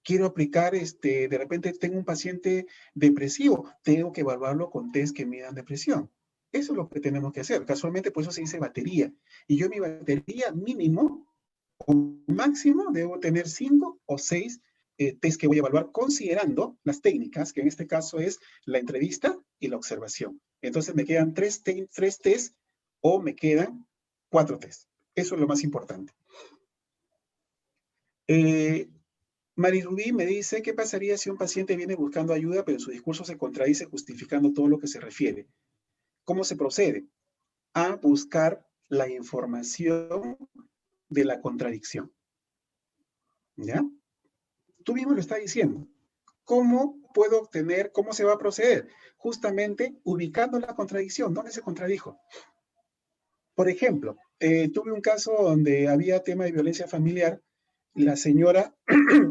Quiero aplicar, de repente tengo un paciente depresivo, tengo que evaluarlo con test que midan depresión. Eso es lo que tenemos que hacer. Casualmente, por eso se dice batería. Y yo mi batería mínimo o máximo debo tener 5 o 6 test que voy a evaluar considerando las técnicas, que en este caso es la entrevista y la observación. Entonces me quedan 3 test o me quedan 4 test. Eso es lo más importante. Mari Rubí me dice, ¿qué pasaría si un paciente viene buscando ayuda, pero su discurso se contradice justificando todo lo que se refiere? ¿Cómo se procede? A buscar la información de la contradicción. ¿Ya? Tú mismo lo estás diciendo. ¿Cómo puedo obtener, cómo se va a proceder? Justamente ubicando la contradicción. ¿Dónde se contradijo? Por ejemplo, tuve un caso donde había tema de violencia familiar. La señora,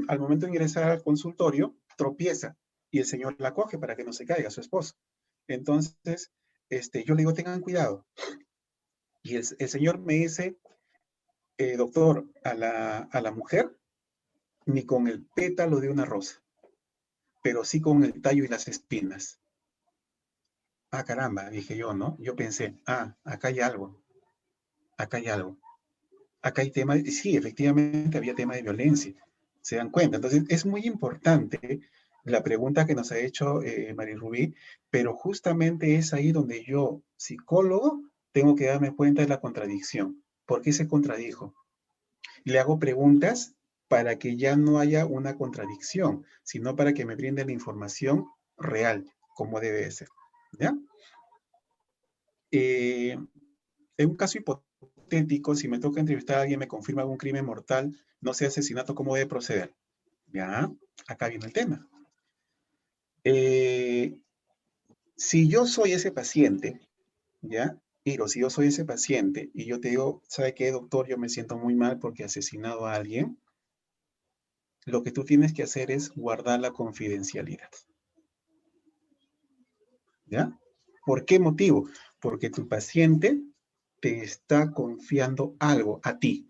al momento de ingresar al consultorio, tropieza y el señor la coge para que no se caiga, su esposo. Entonces, yo le digo, tengan cuidado. Y el señor me dice, doctor, a la mujer, ni con el pétalo de una rosa, pero sí con el tallo y las espinas. Ah, caramba, dije yo, ¿no? Yo pensé, acá hay algo, acá hay algo. Acá hay tema, sí, efectivamente había tema de violencia, se dan cuenta. Entonces, es muy importante la pregunta que nos ha hecho Mari Rubí, pero justamente es ahí donde yo, psicólogo, tengo que darme cuenta de la contradicción. ¿Por qué se contradijo? Le hago preguntas para que ya no haya una contradicción, sino para que me brinde la información real, como debe ser. ¿Ya? En un caso hipotético, si me toca entrevistar a alguien, me confirma algún crimen mortal, no sé, asesinato, ¿cómo debe proceder? Ya, acá viene el tema. Si yo soy ese paciente, ¿ya? Si yo soy ese paciente y yo te digo, ¿sabe qué, doctor? Yo me siento muy mal porque he asesinado a alguien. Lo que tú tienes que hacer es guardar la confidencialidad. ¿Ya? ¿Por qué motivo? Porque tu paciente te está confiando algo a ti.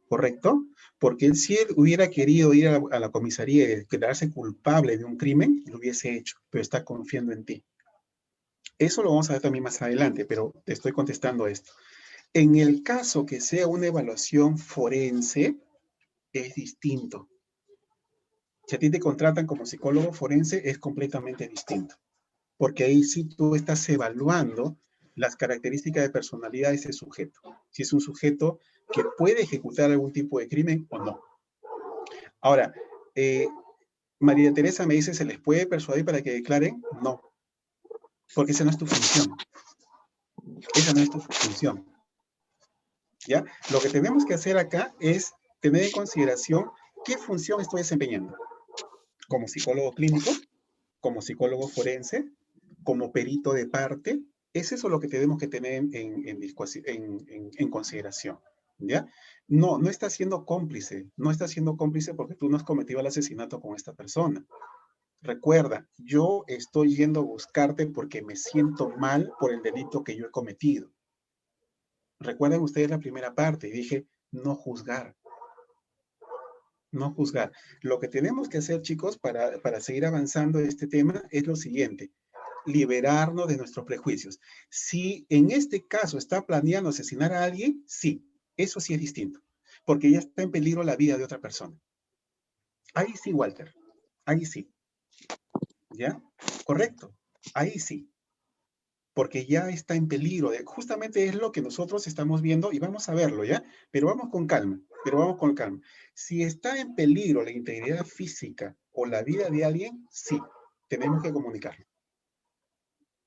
¿Correcto? Porque si él hubiera querido ir a la comisaría y quedarse culpable de un crimen, lo hubiese hecho, pero está confiando en ti. Eso lo vamos a ver también más adelante, pero te estoy contestando esto. En el caso que sea una evaluación forense, es distinto. Si a ti te contratan como psicólogo forense, es completamente distinto. Porque ahí sí tú estás evaluando las características de personalidad de ese sujeto. Si es un sujeto que puede ejecutar algún tipo de crimen o no. Ahora, María Teresa me dice, ¿se les puede persuadir para que declaren? No, porque esa no es tu función. Esa no es tu función. ¿Ya? Lo que tenemos que hacer acá es tener en consideración qué función estoy desempeñando. Como psicólogo clínico, como psicólogo forense, como perito de parte, es eso lo que tenemos que tener en consideración, ¿ya? No, no está siendo cómplice, no está siendo cómplice porque tú no has cometido el asesinato con esta persona. Recuerda, yo estoy yendo a buscarte porque me siento mal por el delito que yo he cometido. Recuerden ustedes la primera parte y dije, no juzgar. No juzgar. Lo que tenemos que hacer, chicos, para seguir avanzando en este tema es lo siguiente. Liberarnos de nuestros prejuicios. Si en este caso está planeando asesinar a alguien, sí, eso sí es distinto, porque ya está en peligro la vida de otra persona. Ahí sí, Walter, ahí sí. ¿Ya? Correcto, ahí sí, porque ya está en peligro. Justamente es lo que nosotros estamos viendo y vamos a verlo, ¿ya? Pero vamos con calma, pero vamos con calma. Si está en peligro la integridad física o la vida de alguien, sí, tenemos que comunicarlo.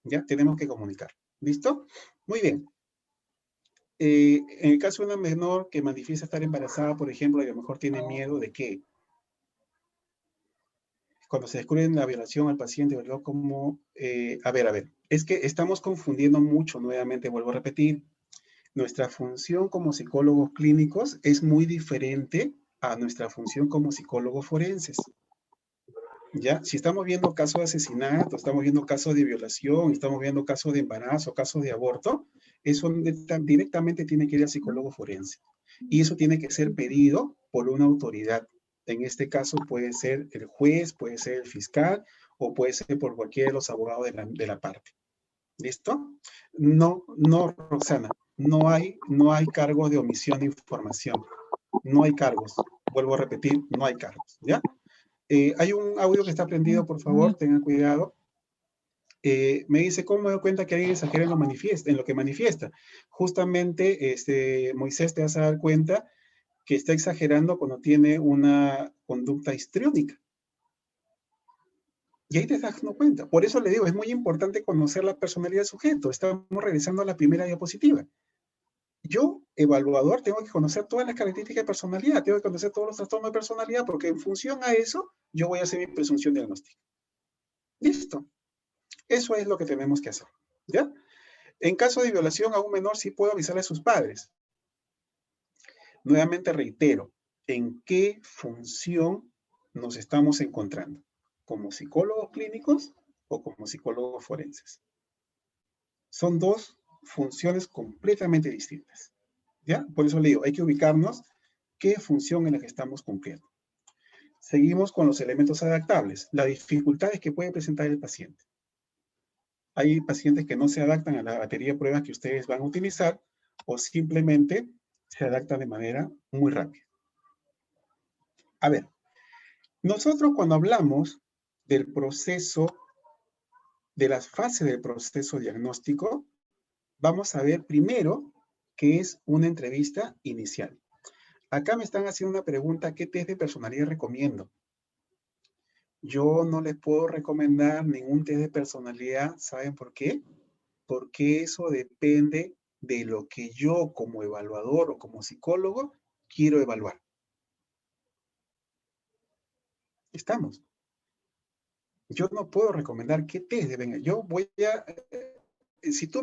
¿Ya? Tenemos que comunicar. ¿Listo? Muy bien. En el caso de una menor que manifiesta estar embarazada, por ejemplo, y a lo mejor tiene miedo de que cuando se descubre la violación al paciente, ¿verdad? Como, a ver, es que estamos confundiendo mucho, nuevamente vuelvo a repetir, nuestra función como psicólogos clínicos es muy diferente a nuestra función como psicólogos forenses. ¿Ya? Si estamos viendo casos de asesinato, estamos viendo casos de violación, estamos viendo casos de embarazo, casos de aborto, eso directamente tiene que ir al psicólogo forense. Y eso tiene que ser pedido por una autoridad. En este caso puede ser el juez, puede ser el fiscal o puede ser por cualquiera de los abogados de la parte. ¿Listo? No, Roxana, no hay cargos de omisión de información. No hay cargos. Vuelvo a repetir, no hay cargos. ¿Ya? Hay un audio que está prendido, por favor, tengan cuidado. Me dice, ¿cómo me doy cuenta que alguien exagera en lo que manifiesta? Justamente, Moisés, te vas a dar cuenta que está exagerando cuando tiene una conducta histriónica. Y ahí te estás dando cuenta. Por eso le digo, es muy importante conocer la personalidad del sujeto. Estamos regresando a la primera diapositiva. Yo, evaluador, tengo que conocer todas las características de personalidad, tengo que conocer todos los trastornos de personalidad, porque en función a eso, yo voy a hacer mi presunción diagnóstica. Listo. Eso es lo que tenemos que hacer. ¿Ya? En caso de violación a un menor, sí puedo avisarle a sus padres. Nuevamente reitero, ¿en qué función nos estamos encontrando? ¿Como psicólogos clínicos o como psicólogos forenses? Son dos funciones completamente distintas. ¿Ya? Por eso le digo, hay que ubicarnos qué función en la que estamos cumpliendo. Seguimos con los elementos adaptables, las dificultades que puede presentar el paciente. Hay pacientes que no se adaptan a la batería de pruebas que ustedes van a utilizar o simplemente se adaptan de manera muy rápida. A ver, nosotros cuando hablamos del proceso, de las fases del proceso diagnóstico, vamos a ver primero qué es una entrevista inicial. Acá me están haciendo una pregunta, ¿qué test de personalidad recomiendo? Yo no les puedo recomendar ningún test de personalidad, ¿saben por qué? Porque eso depende de lo que yo como evaluador o como psicólogo quiero evaluar. Estamos. Yo no puedo recomendar qué test deben. Yo voy a... si tú,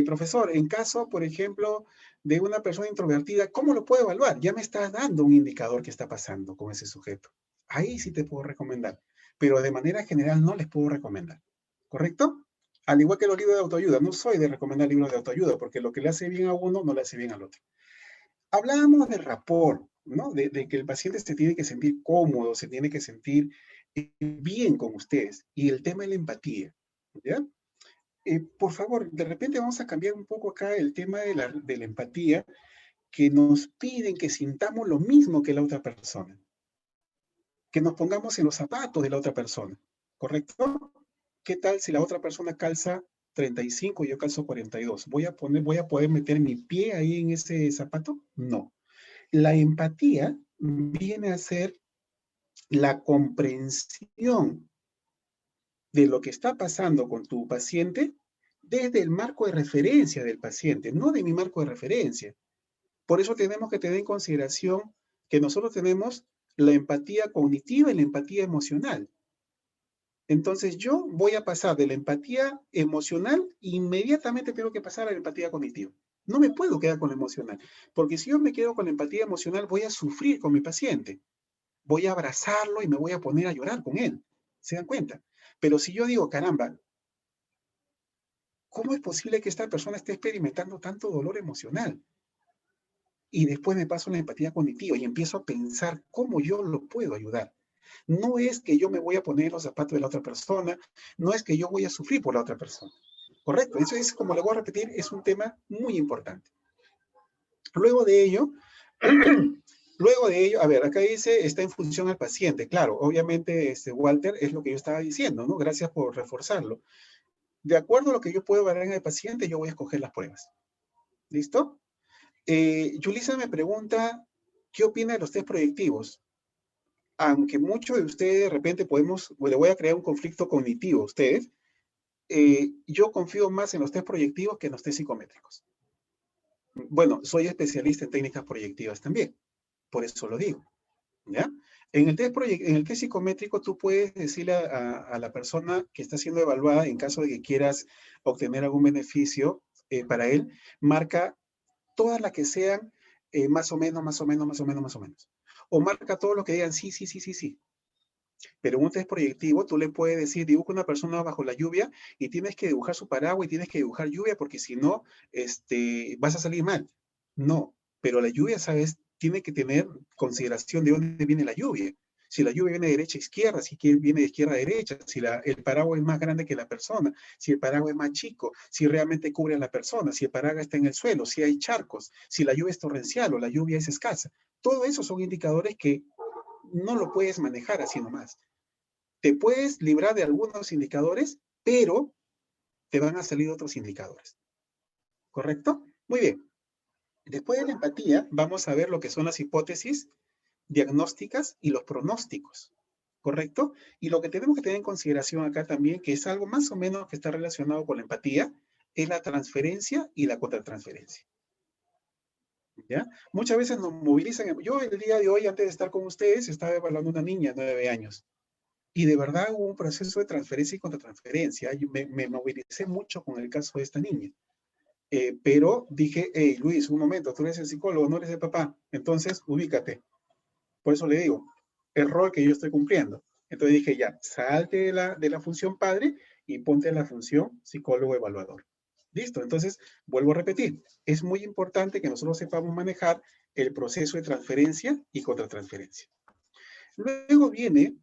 profesor, en caso, por ejemplo, de una persona introvertida, ¿cómo lo puedo evaluar? Ya me estás dando un indicador que está pasando con ese sujeto. Ahí sí te puedo recomendar. Pero de manera general no les puedo recomendar. ¿Correcto? Al igual que los libros de autoayuda. No soy de recomendar libros de autoayuda, porque lo que le hace bien a uno no le hace bien al otro. Hablábamos de rapport, ¿no? De que el paciente se tiene que sentir cómodo, se tiene que sentir bien con ustedes. Y el tema de la empatía, ¿ya? Por favor, de repente vamos a cambiar un poco acá el tema de la empatía, que nos piden que sintamos lo mismo que la otra persona. Que nos pongamos en los zapatos de la otra persona, ¿correcto? ¿Qué tal si la otra persona calza 35 y yo calzo 42? ¿Voy a poder meter mi pie ahí en ese zapato? No. La empatía viene a ser la comprensión de lo que está pasando con tu paciente desde el marco de referencia del paciente, no de mi marco de referencia. Por eso tenemos que tener en consideración que nosotros tenemos la empatía cognitiva y la empatía emocional. Entonces yo voy a pasar de la empatía emocional, inmediatamente tengo que pasar a la empatía cognitiva. No me puedo quedar con la emocional, porque si yo me quedo con la empatía emocional, voy a sufrir con mi paciente. Voy a abrazarlo y me voy a poner a llorar con él. ¿Se dan cuenta? Pero si yo digo, caramba, ¿cómo es posible que esta persona esté experimentando tanto dolor emocional? Y después me paso a la empatía cognitiva y empiezo a pensar cómo yo lo puedo ayudar. No es que yo me voy a poner en los zapatos de la otra persona, no es que yo voy a sufrir por la otra persona. Correcto, eso es, como le voy a repetir, es un tema muy importante. Luego de ello, a ver, acá dice, está en función al paciente. Claro, obviamente, Walter, es lo que yo estaba diciendo, ¿no? Gracias por reforzarlo. De acuerdo a lo que yo puedo ver en el paciente, yo voy a escoger las pruebas. ¿Listo? Yulisa me pregunta, ¿qué opina de los test proyectivos? Aunque muchos de ustedes de repente le voy a crear un conflicto cognitivo a ustedes, yo confío más en los test proyectivos que en los test psicométricos. Bueno, soy especialista en técnicas proyectivas también, por eso lo digo, ¿ya? En el test psicométrico tú puedes decirle a la persona que está siendo evaluada, en caso de que quieras obtener algún beneficio para él, marca todas las que sean más o menos, más o menos, más o menos, más o menos. O marca todo lo que digan sí, sí, sí, sí, sí. Pero en un test proyectivo tú le puedes decir, dibuja una persona bajo la lluvia y tienes que dibujar su paraguas y tienes que dibujar lluvia porque si no, vas a salir mal. No, pero la lluvia, ¿sabes? Tiene que tener consideración de dónde viene la lluvia. Si la lluvia viene de derecha a izquierda, si viene de izquierda a derecha, si el paraguas es más grande que la persona, si el paraguas es más chico, si realmente cubre a la persona, si el paraguas está en el suelo, si hay charcos, si la lluvia es torrencial o la lluvia es escasa. Todo eso son indicadores que no lo puedes manejar así nomás. Te puedes librar de algunos indicadores, pero te van a salir otros indicadores. ¿Correcto? Muy bien. Después de la empatía, vamos a ver lo que son las hipótesis diagnósticas y los pronósticos. ¿Correcto? Y lo que tenemos que tener en consideración acá también, que es algo más o menos que está relacionado con la empatía, es la transferencia y la contratransferencia. ¿Ya? Muchas veces nos movilizan. Yo el día de hoy, antes de estar con ustedes, estaba evaluando una niña de 9 años. Y de verdad hubo un proceso de transferencia y contratransferencia. Me movilicé mucho con el caso de esta niña. Pero dije, hey, Luis, un momento, tú eres el psicólogo, no eres el papá. Entonces, ubícate. Por eso le digo, el rol que yo estoy cumpliendo. Entonces dije, ya, salte de la función padre y ponte en la función psicólogo evaluador. Listo, entonces, vuelvo a repetir. Es muy importante que nosotros sepamos manejar el proceso de transferencia y contratransferencia. Luego viene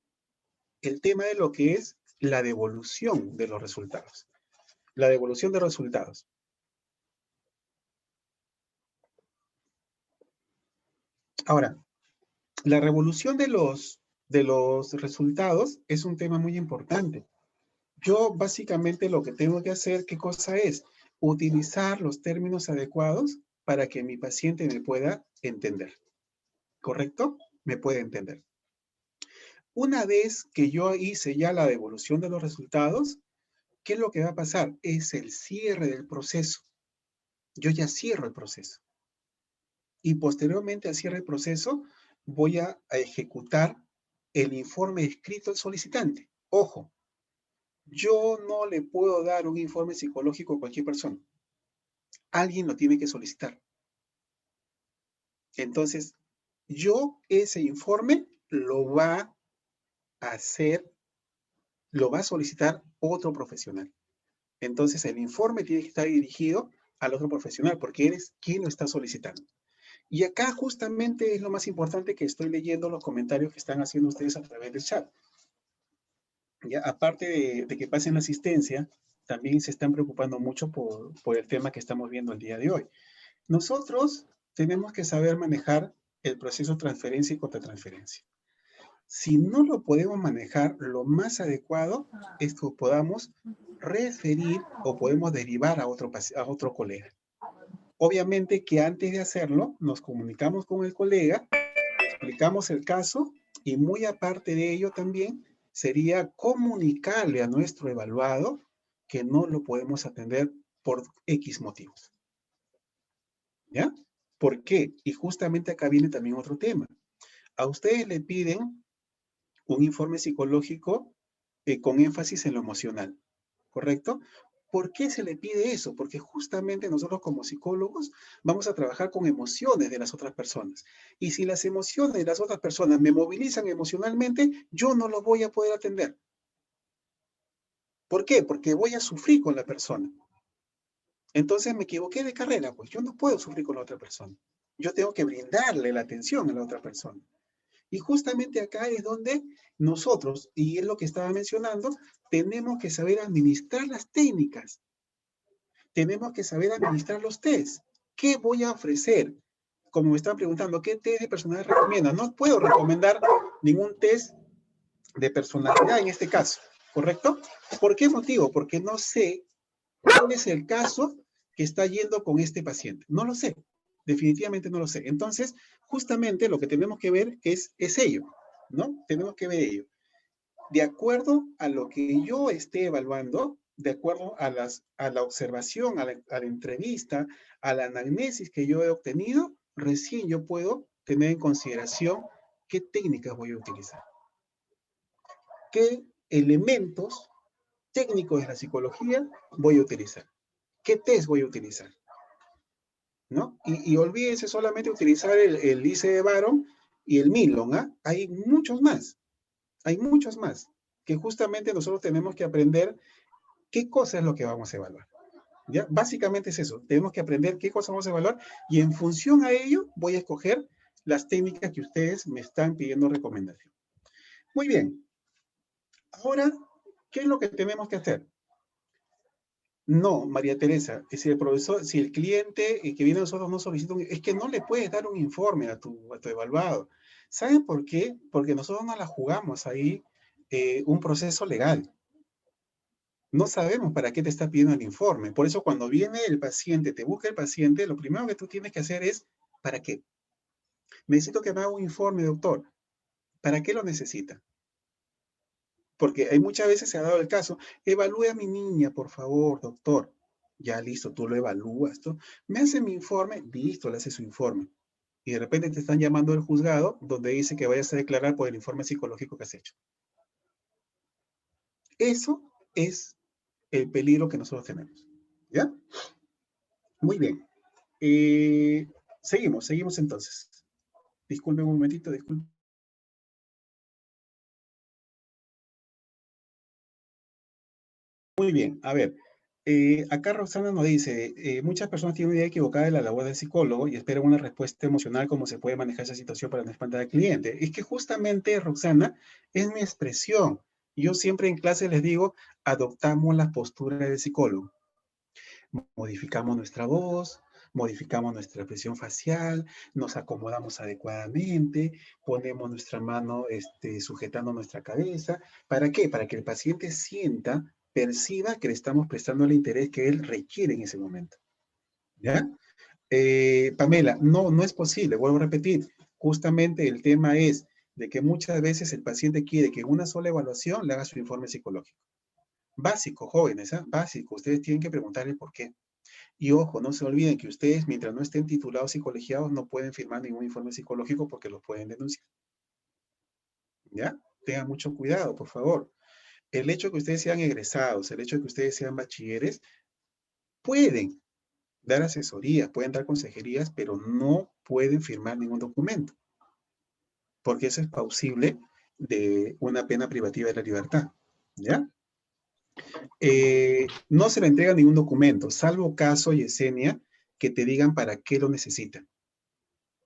el tema de lo que es la devolución de los resultados. La devolución de resultados. Ahora, la revolución de los resultados es un tema muy importante. Yo básicamente lo que tengo que hacer, ¿qué cosa es? Utilizar los términos adecuados para que mi paciente me pueda entender. ¿Correcto? Me puede entender. Una vez que yo hice ya la devolución de los resultados, ¿qué es lo que va a pasar? Es el cierre del proceso. Yo ya cierro el proceso. Y posteriormente al cierre del proceso, voy a ejecutar el informe escrito al solicitante. Ojo, yo no le puedo dar un informe psicológico a cualquier persona. Alguien lo tiene que solicitar. Entonces, ese informe lo va a hacer, lo va a solicitar otro profesional. Entonces, el informe tiene que estar dirigido al otro profesional porque eres quien lo está solicitando. Y acá justamente es lo más importante que estoy leyendo los comentarios que están haciendo ustedes a través del chat. Ya, aparte de que pasen la asistencia, también se están preocupando mucho por el tema que estamos viendo el día de hoy. Nosotros tenemos que saber manejar el proceso de transferencia y contratransferencia. Si no lo podemos manejar, lo más adecuado es que podamos referir o podemos derivar a otro colega. Obviamente que antes de hacerlo, nos comunicamos con el colega, explicamos el caso y muy aparte de ello también sería comunicarle a nuestro evaluado que no lo podemos atender por X motivos. ¿Ya? ¿Por qué? Y justamente acá viene también otro tema. A ustedes le piden un informe psicológico con énfasis en lo emocional, ¿correcto? ¿Por qué se le pide eso? Porque justamente nosotros como psicólogos vamos a trabajar con emociones de las otras personas. Y si las emociones de las otras personas me movilizan emocionalmente, yo no lo voy a poder atender. ¿Por qué? Porque voy a sufrir con la persona. Entonces me equivoqué de carrera, pues yo no puedo sufrir con la otra persona. Yo tengo que brindarle la atención a la otra persona. Y justamente acá es donde nosotros, y es lo que estaba mencionando, tenemos que saber administrar las técnicas. Tenemos que saber administrar los test. ¿Qué voy a ofrecer? Como me están preguntando, ¿qué test de personalidad recomienda? No puedo recomendar ningún test de personalidad en este caso, ¿correcto? ¿Por qué motivo? Porque no sé cuál es el caso que está yendo con este paciente. No lo sé. Definitivamente no lo sé. Entonces, justamente lo que tenemos que ver es ello, ¿no? Tenemos que ver ello. De acuerdo a lo que yo esté evaluando, de acuerdo a la observación, a la entrevista, a la anamnesis que yo he obtenido, recién yo puedo tener en consideración qué técnicas voy a utilizar. ¿Qué elementos técnicos de la psicología voy a utilizar? ¿Qué test voy a utilizar? ¿No? Y olvídense solamente utilizar el ICE de Baron y el Milon, ¿ah? Hay muchos más que justamente nosotros tenemos que aprender qué cosa es lo que vamos a evaluar. ¿Ya? Básicamente es eso, tenemos que aprender qué cosa vamos a evaluar y en función a ello voy a escoger las técnicas que ustedes me están pidiendo recomendación. Muy bien, ahora, ¿qué es lo que tenemos que hacer? No, María Teresa, si el profesor, si el cliente que viene a nosotros no solicita es que no le puedes dar un informe a tu evaluado. ¿Saben por qué? Porque nosotros no la jugamos ahí un proceso legal. No sabemos para qué te está pidiendo el informe. Por eso cuando viene el paciente, te busca el paciente, lo primero que tú tienes que hacer es, ¿para qué? Necesito que me haga un informe, doctor. ¿Para qué lo necesita? Porque hay muchas veces se ha dado el caso, evalúe a mi niña, por favor, doctor. Ya listo, tú lo evalúas. Me hace mi informe, listo, le hace su informe. Y de repente te están llamando del juzgado donde dice que vayas a declarar por el informe psicológico que has hecho. Eso es el peligro que nosotros tenemos. ¿Ya? Muy bien. Seguimos entonces. Disculpen un momentito, disculpen. Muy bien, a ver. Acá Roxana nos dice, muchas personas tienen una idea equivocada de la labor del psicólogo y esperan una respuesta emocional cómo se puede manejar esa situación para no espantar al cliente. Es que justamente, Roxana, es mi expresión. Yo siempre en clase les digo, adoptamos la postura del psicólogo. Modificamos nuestra voz, modificamos nuestra expresión facial, nos acomodamos adecuadamente, ponemos nuestra mano sujetando nuestra cabeza. ¿Para qué? Para que el paciente sienta, perciba que le estamos prestando el interés que él requiere en ese momento. ¿Ya? Pamela, no es posible, vuelvo a repetir. Justamente el tema es de que muchas veces el paciente quiere que en una sola evaluación le haga su informe psicológico. Básico, jóvenes, ¿eh? Básico. Ustedes tienen que preguntarle por qué. Y ojo, no se olviden que ustedes, mientras no estén titulados y colegiados, no pueden firmar ningún informe psicológico porque los pueden denunciar. ¿Ya? Tengan mucho cuidado, por favor. El hecho de que ustedes sean egresados, el hecho de que ustedes sean bachilleres, pueden dar asesorías, pueden dar consejerías, pero no pueden firmar ningún documento. Porque eso es plausible de una pena privativa de la libertad. ¿Ya? No se le entrega ningún documento, salvo caso, Yesenia, que te digan para qué lo necesitan.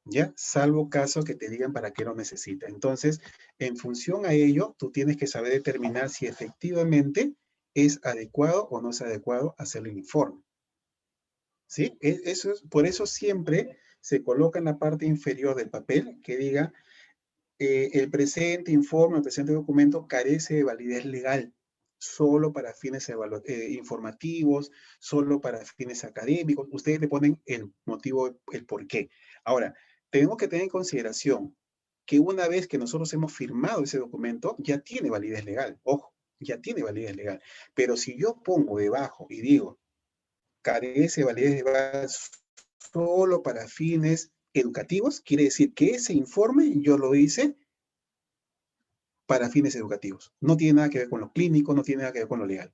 ¿Ya? Salvo caso que te digan para qué lo necesita. Entonces, en función a ello, tú tienes que saber determinar si efectivamente es adecuado o no es adecuado hacer el informe. ¿Sí? Por eso siempre se coloca en la parte inferior del papel que diga el presente informe, el presente documento carece de validez legal, solo para fines informativos, solo para fines académicos. Ustedes le ponen el motivo, el por qué. Ahora, tenemos que tener en consideración que una vez que nosotros hemos firmado ese documento, ya tiene validez legal. Ojo, ya tiene validez legal. Pero si yo pongo debajo y digo, carece de validez legal solo para fines educativos, quiere decir que ese informe yo lo hice para fines educativos. No tiene nada que ver con lo clínico, no tiene nada que ver con lo legal.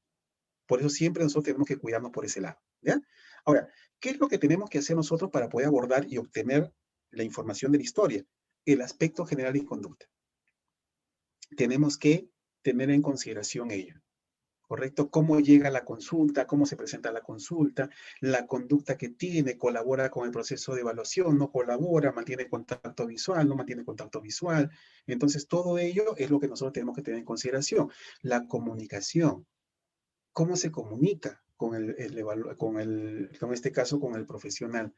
Por eso siempre nosotros tenemos que cuidarnos por ese lado, ¿ya? Ahora, ¿qué es lo que tenemos que hacer nosotros para poder abordar y obtener la información de la historia? El aspecto general y conducta. Tenemos que tener en consideración ello, ¿correcto? Cómo llega la consulta, cómo se presenta la consulta, la conducta que tiene, colabora con el proceso de evaluación, no colabora, mantiene contacto visual, no mantiene contacto visual. Entonces, todo ello es lo que nosotros tenemos que tener en consideración. La comunicación. ¿Cómo se comunica con en este caso, con el profesional?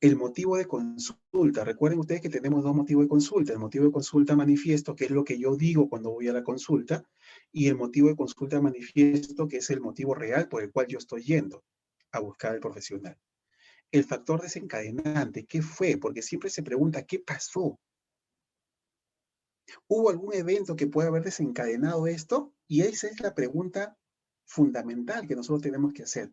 El motivo de consulta. Recuerden ustedes que tenemos dos motivos de consulta. El motivo de consulta manifiesto, que es lo que yo digo cuando voy a la consulta, y el motivo de consulta manifiesto, que es el motivo real por el cual yo estoy yendo a buscar al profesional. El factor desencadenante, ¿qué fue? Porque siempre se pregunta, ¿qué pasó? ¿Hubo algún evento que pueda haber desencadenado esto? Y esa es la pregunta fundamental que nosotros tenemos que hacer.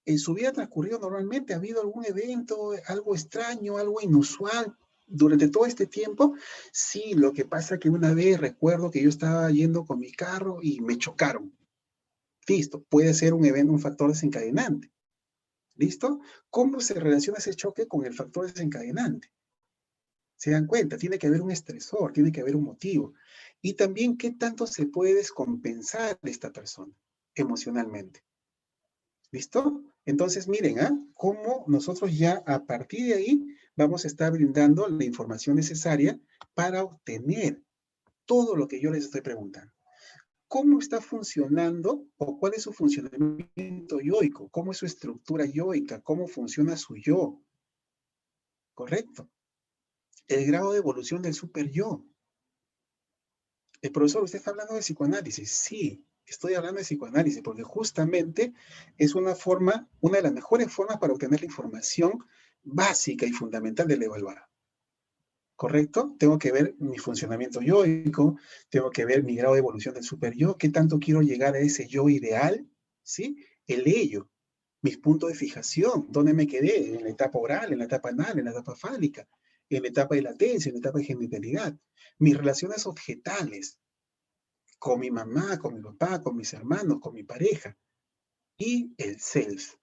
En su vida transcurrido normalmente, ¿ha habido algún evento, algo extraño, algo inusual durante todo este tiempo? Sí, lo que pasa que una vez recuerdo que yo estaba yendo con mi carro y me chocaron. Listo, puede ser un evento, un factor desencadenante. ¿Listo? ¿Cómo se relaciona ese choque con el factor desencadenante? ¿Se dan cuenta? Tiene que haber un estresor, tiene que haber un motivo. Y también, ¿qué tanto se puede descompensar esta persona emocionalmente? ¿Listo? Entonces, miren, cómo nosotros ya a partir de ahí vamos a estar brindando la información necesaria para obtener todo lo que yo les estoy preguntando. ¿Cómo está funcionando o cuál es su funcionamiento yoico? ¿Cómo es su estructura yoica? ¿Cómo funciona su yo? ¿Correcto? El grado de evolución del super yo. El profesor, ¿usted está hablando de psicoanálisis? Sí, estoy hablando de psicoanálisis porque justamente es una de las mejores formas para obtener la información básica y fundamental del evaluado. ¿Correcto? Tengo que ver mi funcionamiento yoico, tengo que ver mi grado de evolución del super yo, qué tanto quiero llegar a ese yo ideal, ¿sí? El ello, mis puntos de fijación, dónde me quedé, en la etapa oral, en la etapa anal, en la etapa fálica, en la etapa de latencia, en la etapa de genitalidad, mis relaciones objetales, con mi mamá, con mi papá, con mis hermanos, con mi pareja, y el self.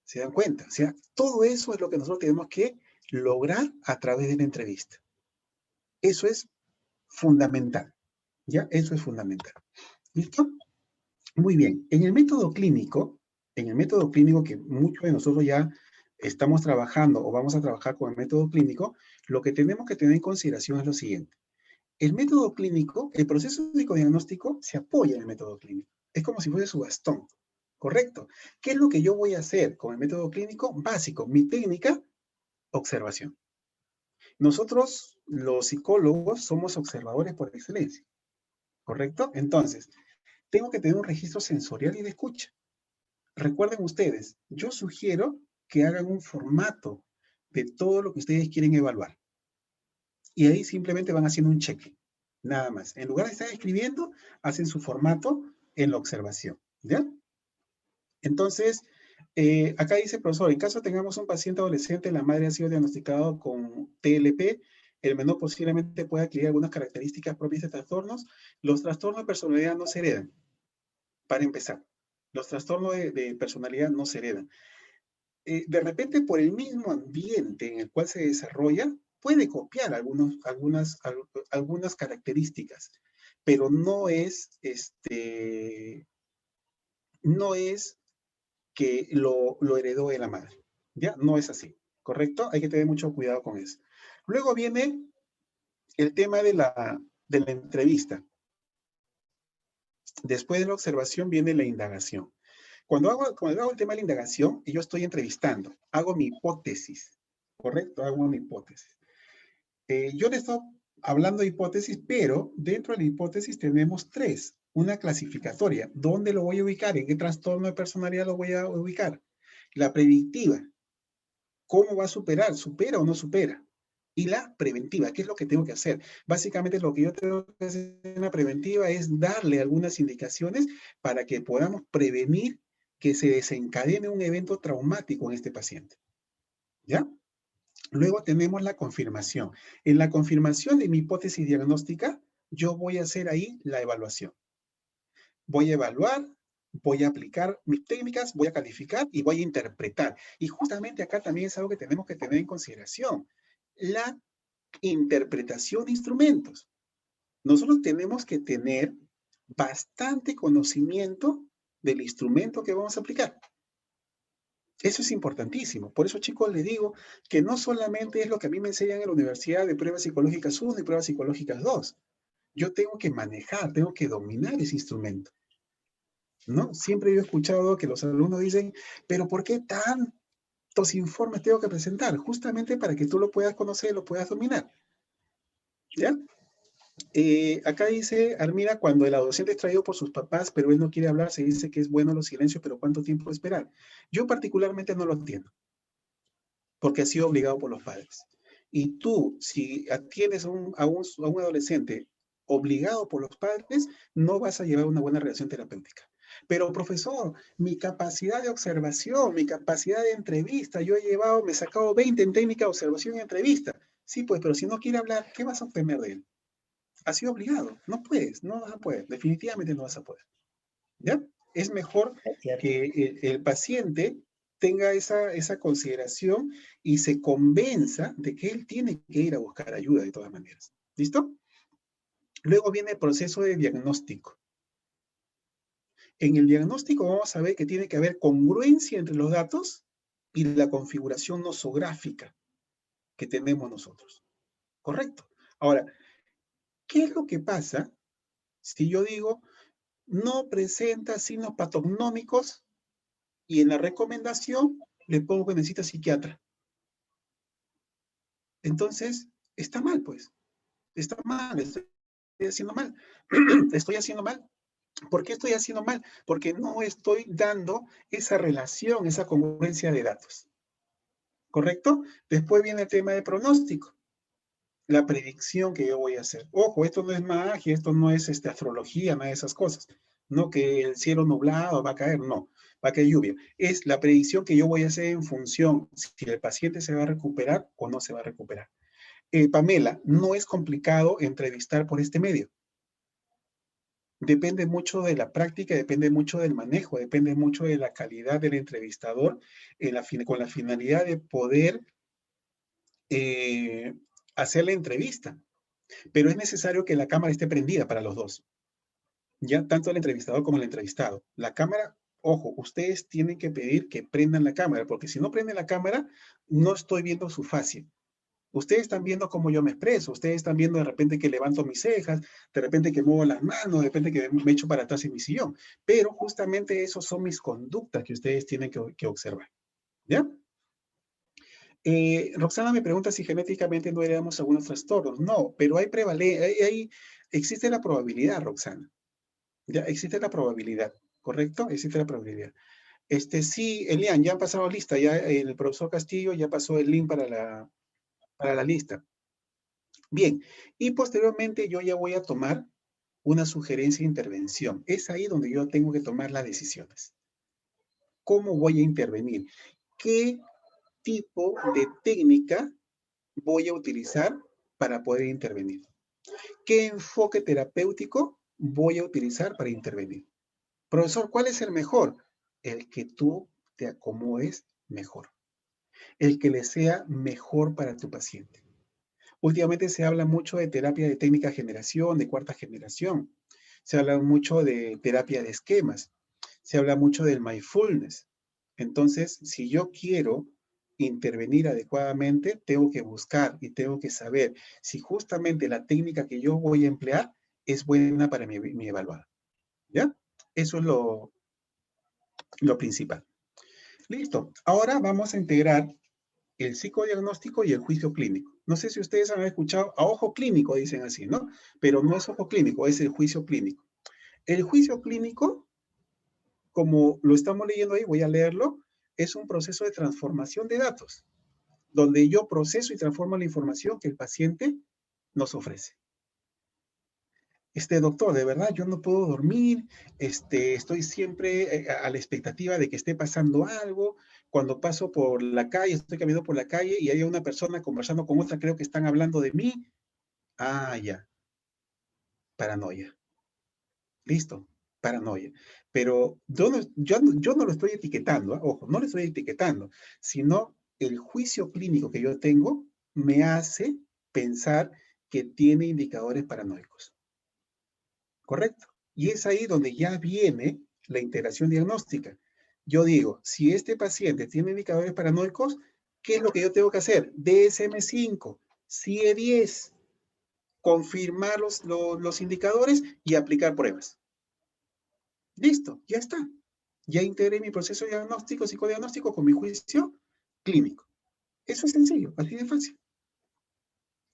¿Se dan cuenta? O sea, todo eso es lo que nosotros tenemos que lograr a través de la entrevista. Eso es fundamental, ¿ya? Eso es fundamental. ¿Listo? Muy bien. En el método clínico que muchos de nosotros ya estamos trabajando o vamos a trabajar con el método clínico, lo que tenemos que tener en consideración es lo siguiente. El método clínico, el proceso psicodiagnóstico se apoya en el método clínico. Es como si fuese su bastón, ¿correcto? ¿Qué es lo que yo voy a hacer con el método clínico? Básico, mi técnica, observación. Nosotros, los psicólogos, somos observadores por excelencia, ¿correcto? Entonces, tengo que tener un registro sensorial y de escucha. Recuerden ustedes, yo sugiero que hagan un formato de todo lo que ustedes quieren evaluar. Y ahí simplemente van haciendo un cheque, nada más. En lugar de estar escribiendo, hacen su formato en la observación, ¿ya? Entonces, acá dice, profesor, en caso tengamos un paciente adolescente, la madre ha sido diagnosticado con TLP, el menor posiblemente pueda adquirir algunas características propias de trastornos. Los trastornos de personalidad no se heredan, para empezar. Los trastornos de personalidad no se heredan. De repente, por el mismo ambiente en el cual se desarrolla, puede copiar algunas características, pero no es que lo heredó de la madre. ¿Ya? No es así, ¿correcto? Hay que tener mucho cuidado con eso. Luego viene el tema de la entrevista. Después de la observación viene la indagación. Cuando hago el tema de la indagación, yo estoy entrevistando, hago mi hipótesis, ¿correcto? Hago una hipótesis. Yo le estoy hablando de hipótesis, pero dentro de la hipótesis tenemos tres. Una clasificatoria. ¿Dónde lo voy a ubicar? ¿En qué trastorno de personalidad lo voy a ubicar? La predictiva. ¿Cómo va a superar? ¿Supera o no supera? Y la preventiva. ¿Qué es lo que tengo que hacer? Básicamente lo que yo tengo que hacer en la preventiva es darle algunas indicaciones para que podamos prevenir que se desencadene un evento traumático en este paciente. ¿Ya? Luego tenemos la confirmación. En la confirmación de mi hipótesis diagnóstica, yo voy a hacer ahí la evaluación. Voy a evaluar, voy a aplicar mis técnicas, voy a calificar y voy a interpretar. Y justamente acá también es algo que tenemos que tener en consideración. La interpretación de instrumentos. Nosotros tenemos que tener bastante conocimiento del instrumento que vamos a aplicar. Eso es importantísimo. Por eso, chicos, les digo que no solamente es lo que a mí me enseñan en la Universidad de Pruebas Psicológicas 1 y Pruebas Psicológicas 2. Yo tengo que manejar, tengo que dominar ese instrumento, ¿no? Siempre yo he escuchado que los alumnos dicen, pero ¿por qué tantos informes tengo que presentar? Justamente para que tú lo puedas conocer, lo puedas dominar. ¿Ya? Acá dice Armira, cuando el adolescente es traído por sus papás, pero él no quiere hablar, se dice que es bueno los silencios, pero ¿cuánto tiempo esperar? Yo particularmente no lo entiendo, porque ha sido obligado por los padres. Y tú, si atiendes a un adolescente obligado por los padres, no vas a llevar una buena relación terapéutica. Pero, profesor, mi capacidad de observación, mi capacidad de entrevista, yo me he sacado 20 en técnica de observación y entrevista. Sí, pues, pero si no quiere hablar, ¿qué vas a obtener de él? Ha sido obligado. No puedes, no vas a poder. Definitivamente no vas a poder. ¿Ya? Es mejor que el paciente tenga esa consideración y se convenza de que él tiene que ir a buscar ayuda de todas maneras. ¿Listo? Luego viene el proceso de diagnóstico. En el diagnóstico vamos a ver que tiene que haber congruencia entre los datos y la configuración nosográfica que tenemos nosotros. ¿Correcto? Ahora, ¿qué es lo que pasa si yo digo no presenta signos patognómicos y en la recomendación le pongo que necesita psiquiatra? Entonces, está mal, pues. Está mal, estoy haciendo mal. Estoy haciendo mal. ¿Por qué estoy haciendo mal? Porque no estoy dando esa relación, esa congruencia de datos. ¿Correcto? Después viene el tema de pronóstico. La predicción que yo voy a hacer. Ojo, esto no es magia, esto no es astrología, nada de esas cosas. No que el cielo nublado va a caer, no. Va a caer lluvia. Es la predicción que yo voy a hacer en función si el paciente se va a recuperar o no se va a recuperar. Pamela, no es complicado entrevistar por este medio. Depende mucho de la práctica, depende mucho del manejo, depende mucho de la calidad del entrevistador con la finalidad de poder hacer la entrevista. Pero es necesario que la cámara esté prendida para los dos. Ya tanto el entrevistador como el entrevistado. La cámara, ojo, ustedes tienen que pedir que prendan la cámara, porque si no prenden la cámara, no estoy viendo su fase. Ustedes están viendo cómo yo me expreso, ustedes están viendo de repente que levanto mis cejas, de repente que muevo las manos, de repente que me echo para atrás en mi sillón. Pero justamente esos son mis conductas que ustedes tienen que observar. ¿Ya? Roxana me pregunta si genéticamente no heredamos algunos trastornos. No, pero existe la probabilidad, Roxana. Ya existe la probabilidad, ¿correcto? Existe la probabilidad. Sí, Elian, ya han pasado lista, ya el profesor Castillo ya pasó el link para la lista. Bien, y posteriormente yo ya voy a tomar una sugerencia de intervención. Es ahí donde yo tengo que tomar las decisiones. ¿Cómo voy a intervenir? ¿Qué tipo de técnica voy a utilizar para poder intervenir? ¿Qué enfoque terapéutico voy a utilizar para intervenir? Profesor, ¿cuál es el mejor? El que tú te acomodes mejor. El que le sea mejor para tu paciente. Últimamente se habla mucho de terapia de técnica generación, de cuarta generación. Se habla mucho de terapia de esquemas. Se habla mucho del mindfulness. Entonces, si yo quiero intervenir adecuadamente, tengo que buscar y tengo que saber si justamente la técnica que yo voy a emplear es buena para mi evaluado. ¿Ya? Eso es lo principal. Listo. Ahora vamos a integrar el psicodiagnóstico y el juicio clínico. No sé si ustedes han escuchado, a ojo clínico dicen así, ¿no? Pero no es ojo clínico, es el juicio clínico. El juicio clínico, como lo estamos leyendo ahí, voy a leerlo, es un proceso de transformación de datos, donde yo proceso y transformo la información que el paciente nos ofrece. Doctor, de verdad, yo no puedo dormir, estoy siempre a la expectativa de que esté pasando algo, Cuando paso por la calle, estoy caminando por la calle y hay una persona conversando con otra, creo que están hablando de mí. Ah, ya. Paranoia. Listo. Paranoia. Pero yo no lo estoy etiquetando, ¿eh? Ojo, no lo estoy etiquetando, sino el juicio clínico que yo tengo me hace pensar que tiene indicadores paranoicos. ¿Correcto? Y es ahí donde ya viene la integración diagnóstica. Yo digo, si este paciente tiene indicadores paranoicos, ¿qué es lo que yo tengo que hacer? DSM-5, CIE-10, confirmar los indicadores y aplicar pruebas. Listo, ya está. Ya integré mi proceso diagnóstico, psicodiagnóstico con mi juicio clínico. Eso es sencillo, así de fácil.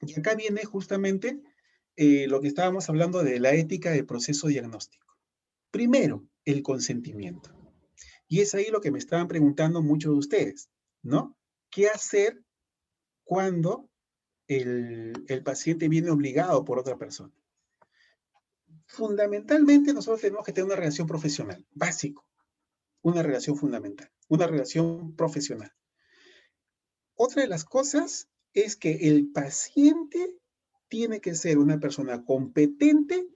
Y acá viene justamente lo que estábamos hablando de la ética del proceso diagnóstico. Primero, el consentimiento. Y es ahí lo que me estaban preguntando muchos de ustedes, ¿no? ¿Qué hacer cuando el paciente viene obligado por otra persona? Fundamentalmente, nosotros tenemos que tener una relación profesional, básico, una relación fundamental, una relación profesional. Otra de las cosas es que el paciente tiene que ser una persona competente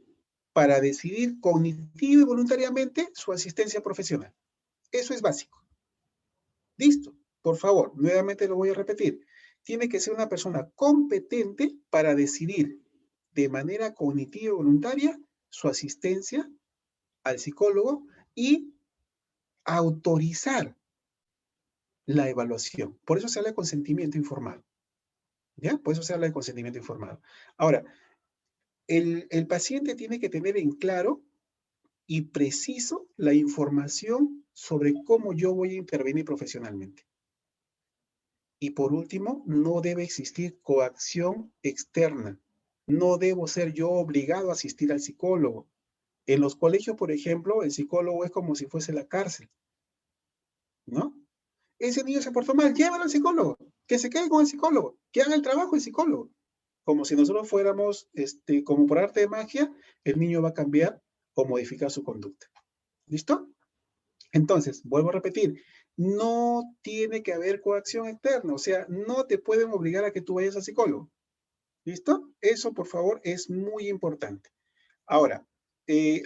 para decidir cognitiva y voluntariamente su asistencia profesional. Eso es básico. Listo, por favor, nuevamente lo voy a repetir. Tiene que ser una persona competente para decidir de manera cognitiva y voluntaria su asistencia al psicólogo y autorizar la evaluación. Por eso se habla de consentimiento informado. ¿Ya? Por eso se habla de consentimiento informado. Ahora, el paciente tiene que tener en claro y preciso la información sobre cómo yo voy a intervenir profesionalmente. Y por último, no debe existir coacción externa. No debo ser yo obligado a asistir al psicólogo. En los colegios, por ejemplo, el psicólogo es como si fuese la cárcel, ¿no? Ese niño se portó mal, llévalo al psicólogo, que se quede con el psicólogo, que haga el trabajo el psicólogo. Como si nosotros fuéramos, como por arte de magia, el niño va a cambiar o modificar su conducta. ¿Listo? Entonces, vuelvo a repetir, no tiene que haber coacción externa, o sea, no te pueden obligar a que tú vayas al psicólogo. ¿Listo? Eso, por favor, es muy importante. Ahora,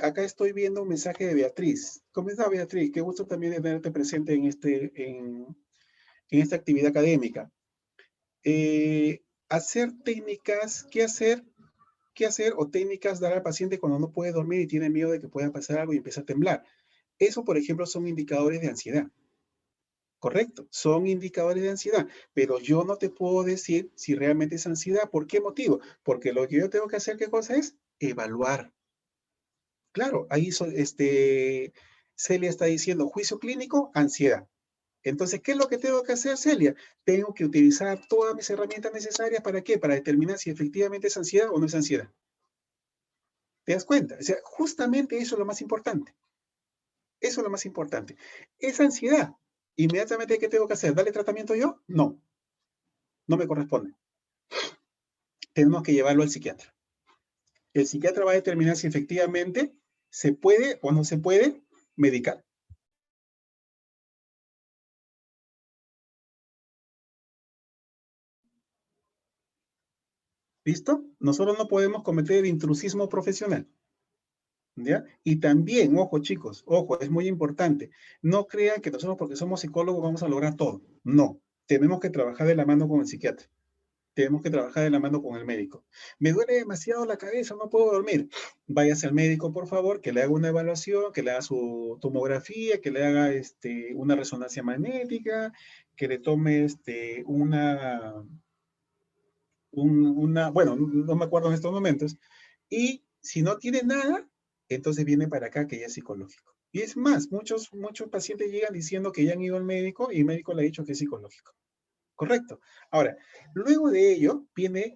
acá estoy viendo un mensaje de Beatriz. ¿Cómo está, Beatriz? Qué gusto también de tenerte presente en esta actividad académica. Hacer técnicas, ¿qué hacer? ¿Qué hacer? O técnicas dar al paciente cuando no puede dormir y tiene miedo de que pueda pasar algo y empieza a temblar. Eso, por ejemplo, son indicadores de ansiedad. Correcto, son indicadores de ansiedad, pero yo no te puedo decir si realmente es ansiedad. ¿Por qué motivo? Porque lo que yo tengo que hacer, ¿qué cosa es? Evaluar. Claro, ahí Celia está diciendo juicio clínico, ansiedad. Entonces, ¿qué es lo que tengo que hacer, Celia? Tengo que utilizar todas mis herramientas necesarias. ¿Para qué? Para determinar si efectivamente es ansiedad o no es ansiedad. ¿Te das cuenta? O sea, justamente eso es lo más importante. Eso es lo más importante. Es ansiedad. Inmediatamente, ¿qué tengo que hacer? ¿Darle tratamiento yo? No, no me corresponde. Tenemos que llevarlo al psiquiatra. El psiquiatra va a determinar si efectivamente se puede o no se puede medicar. ¿Listo? Nosotros no podemos cometer el intrusismo profesional. ¿Ya? Y también, ojo chicos, ojo, es muy importante. No crean que nosotros porque somos psicólogos vamos a lograr todo. No, tenemos que trabajar de la mano con el psiquiatra. Tenemos que trabajar de la mano con el médico. Me duele demasiado la cabeza, no puedo dormir. Váyase al médico, por favor, que le haga una evaluación, que le haga su tomografía, que le haga una resonancia magnética, que le tome bueno, no me acuerdo en estos momentos. Y si no tiene nada, entonces viene para acá que ya es psicológico. Y es más, muchos pacientes llegan diciendo que ya han ido al médico y el médico le ha dicho que es psicológico. Correcto. Ahora, luego de ello,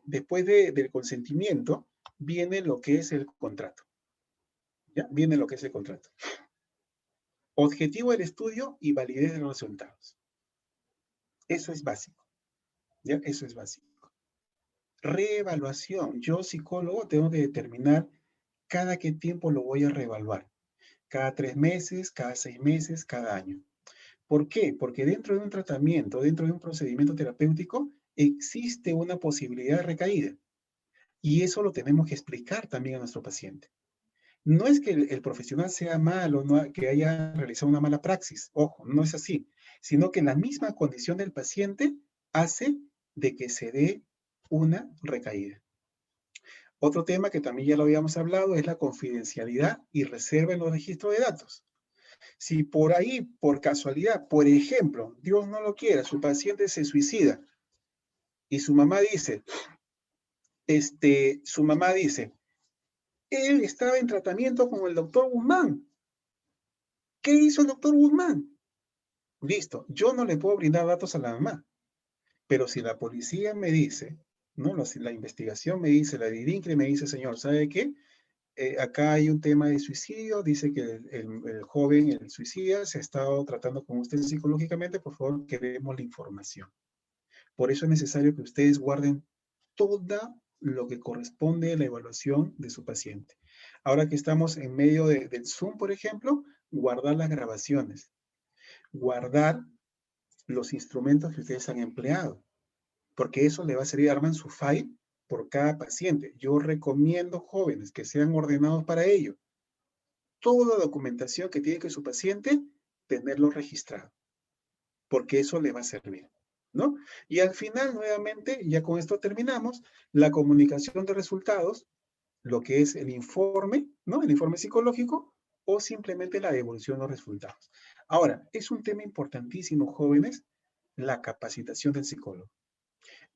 después del consentimiento, viene lo que es el contrato. ¿Ya? Viene lo que es el contrato. Objetivo del estudio y validez de los resultados. Eso es básico. ¿Ya? Eso es básico. Reevaluación. Yo, psicólogo, tengo que determinar cada qué tiempo lo voy a reevaluar. Cada 3 meses, cada 6 meses, cada año. ¿Por qué? Porque dentro de un tratamiento, dentro de un procedimiento terapéutico, existe una posibilidad de recaída. Y eso lo tenemos que explicar también a nuestro paciente. No es que el profesional sea malo, no, que haya realizado una mala praxis, ojo, no es así, sino que la misma condición del paciente hace de que se dé una recaída. Otro tema que también ya lo habíamos hablado es la confidencialidad y reserva en los registros de datos. Si por ahí, por casualidad, por ejemplo, Dios no lo quiera, su paciente se suicida y su mamá dice, él estaba en tratamiento con el doctor Guzmán. ¿Qué hizo el doctor Guzmán? Listo, yo no le puedo brindar datos a la mamá, pero si la policía me dice, ¿no? La investigación me dice, la DIRINCRE me dice, señor, ¿sabe qué? Acá hay un tema de suicidio, dice que el joven, el suicida, se ha estado tratando con usted psicológicamente, por favor, queremos la información. Por eso es necesario que ustedes guarden todo lo que corresponde a la evaluación de su paciente. Ahora que estamos en medio del Zoom, por ejemplo, guardar las grabaciones, guardar los instrumentos que ustedes han empleado, porque eso le va a servir, arman su file por cada paciente. Yo recomiendo, jóvenes, que sean ordenados para ello. Toda documentación que tiene que su paciente, tenerlo registrado, porque eso le va a servir, ¿no? Y al final, nuevamente, ya con esto terminamos, la comunicación de resultados, lo que es el informe, ¿no? El informe psicológico, o simplemente la devolución de los resultados. Ahora, es un tema importantísimo, jóvenes, la capacitación del psicólogo.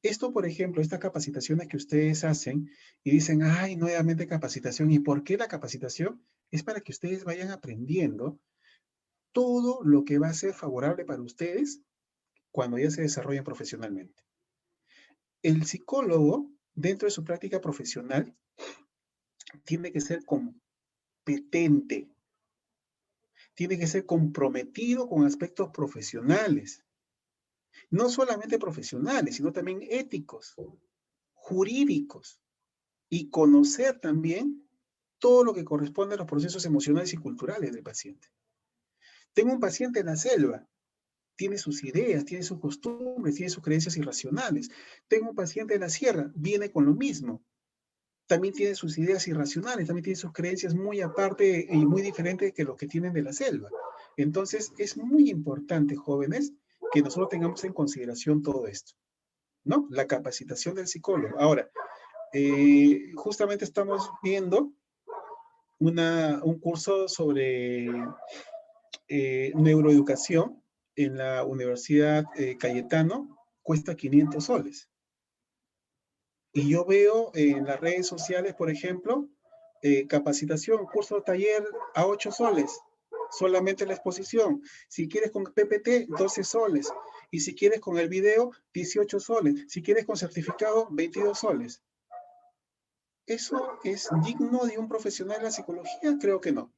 Esto, por ejemplo, estas capacitaciones que ustedes hacen y dicen, ay, nuevamente capacitación. ¿Y por qué la capacitación? Es para que ustedes vayan aprendiendo todo lo que va a ser favorable para ustedes cuando ya se desarrollen profesionalmente. El psicólogo, dentro de su práctica profesional, tiene que ser competente, tiene que ser comprometido con aspectos profesionales. No solamente profesionales, sino también éticos, jurídicos, y conocer también todo lo que corresponde a los procesos emocionales y culturales del paciente. Tengo un paciente en la selva, tiene sus ideas, tiene sus costumbres, tiene sus creencias irracionales. Tengo un paciente en la sierra, viene con lo mismo. También tiene sus ideas irracionales, también tiene sus creencias muy aparte y muy diferentes que los que tienen de la selva. Entonces, es muy importante, jóvenes, que nosotros tengamos en consideración todo esto, ¿no? La capacitación del psicólogo. Ahora, justamente estamos viendo un curso sobre neuroeducación en la Universidad Cayetano, cuesta 500 soles. Y yo veo en las redes sociales, por ejemplo, capacitación, curso de taller a 8 soles, solamente la exposición. Si quieres con PPT, 12 soles. Y si quieres con el video, 18 soles. Si quieres con certificado, 22 soles. ¿Eso es digno de un profesional de la psicología? Creo que no.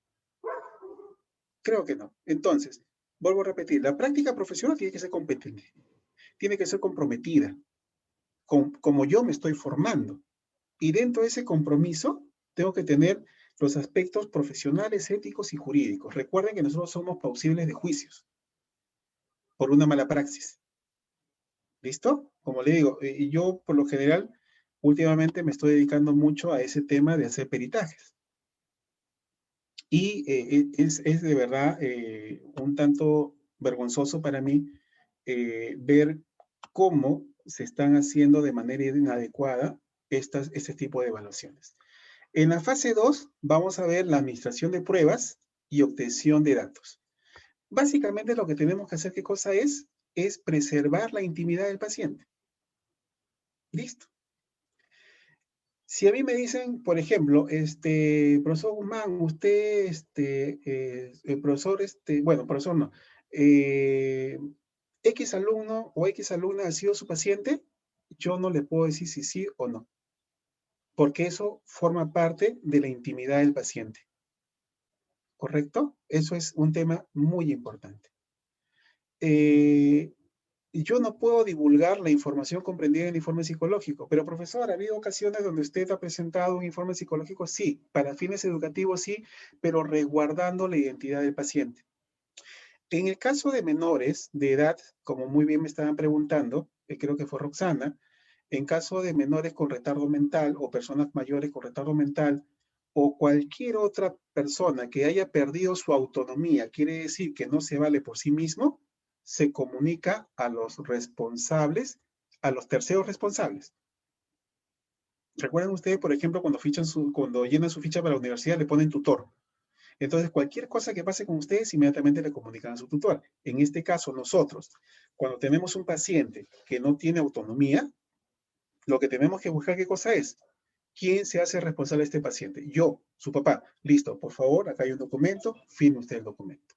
Creo que no. Entonces, vuelvo a repetir, la práctica profesional tiene que ser competente, tiene que ser comprometida, como yo me estoy formando. Y dentro de ese compromiso, tengo que tener los aspectos profesionales, éticos y jurídicos. Recuerden que nosotros somos plausibles de juicios por una mala praxis. ¿Listo? Como le digo, yo por lo general, últimamente me estoy dedicando mucho a ese tema de hacer peritajes. Y es de verdad un tanto vergonzoso para mí ver cómo se están haciendo de manera inadecuada este tipo de evaluaciones. En la fase 2 vamos a ver la administración de pruebas y obtención de datos. Básicamente lo que tenemos que hacer, ¿qué cosa es? Es preservar la intimidad del paciente. Listo. Si a mí me dicen, por ejemplo, profesor Guzmán, usted, profesor, bueno, profesor no, X alumno o X alumna ha sido su paciente, yo no le puedo decir si sí o no, porque eso forma parte de la intimidad del paciente. ¿Correcto? Eso es un tema muy importante. Yo no puedo divulgar la información comprendida en el informe psicológico, pero profesor, ¿ha habido ocasiones donde usted ha presentado un informe psicológico? Sí, para fines educativos sí, pero resguardando la identidad del paciente. En el caso de menores de edad, como muy bien me estaban preguntando, creo que fue Roxana, en caso de menores con retardo mental o personas mayores con retardo mental o cualquier otra persona que haya perdido su autonomía, quiere decir que no se vale por sí mismo, se comunica a los responsables, a los terceros responsables. ¿Recuerdan ustedes, por ejemplo, cuando llenan su ficha para la universidad, le ponen tutor? Entonces, cualquier cosa que pase con ustedes, inmediatamente le comunican a su tutor. En este caso, nosotros, cuando tenemos un paciente que no tiene autonomía, lo que tenemos que buscar, ¿qué cosa es? ¿Quién se hace responsable de este paciente? Yo, su papá. Listo, por favor, acá hay un documento, firme usted el documento.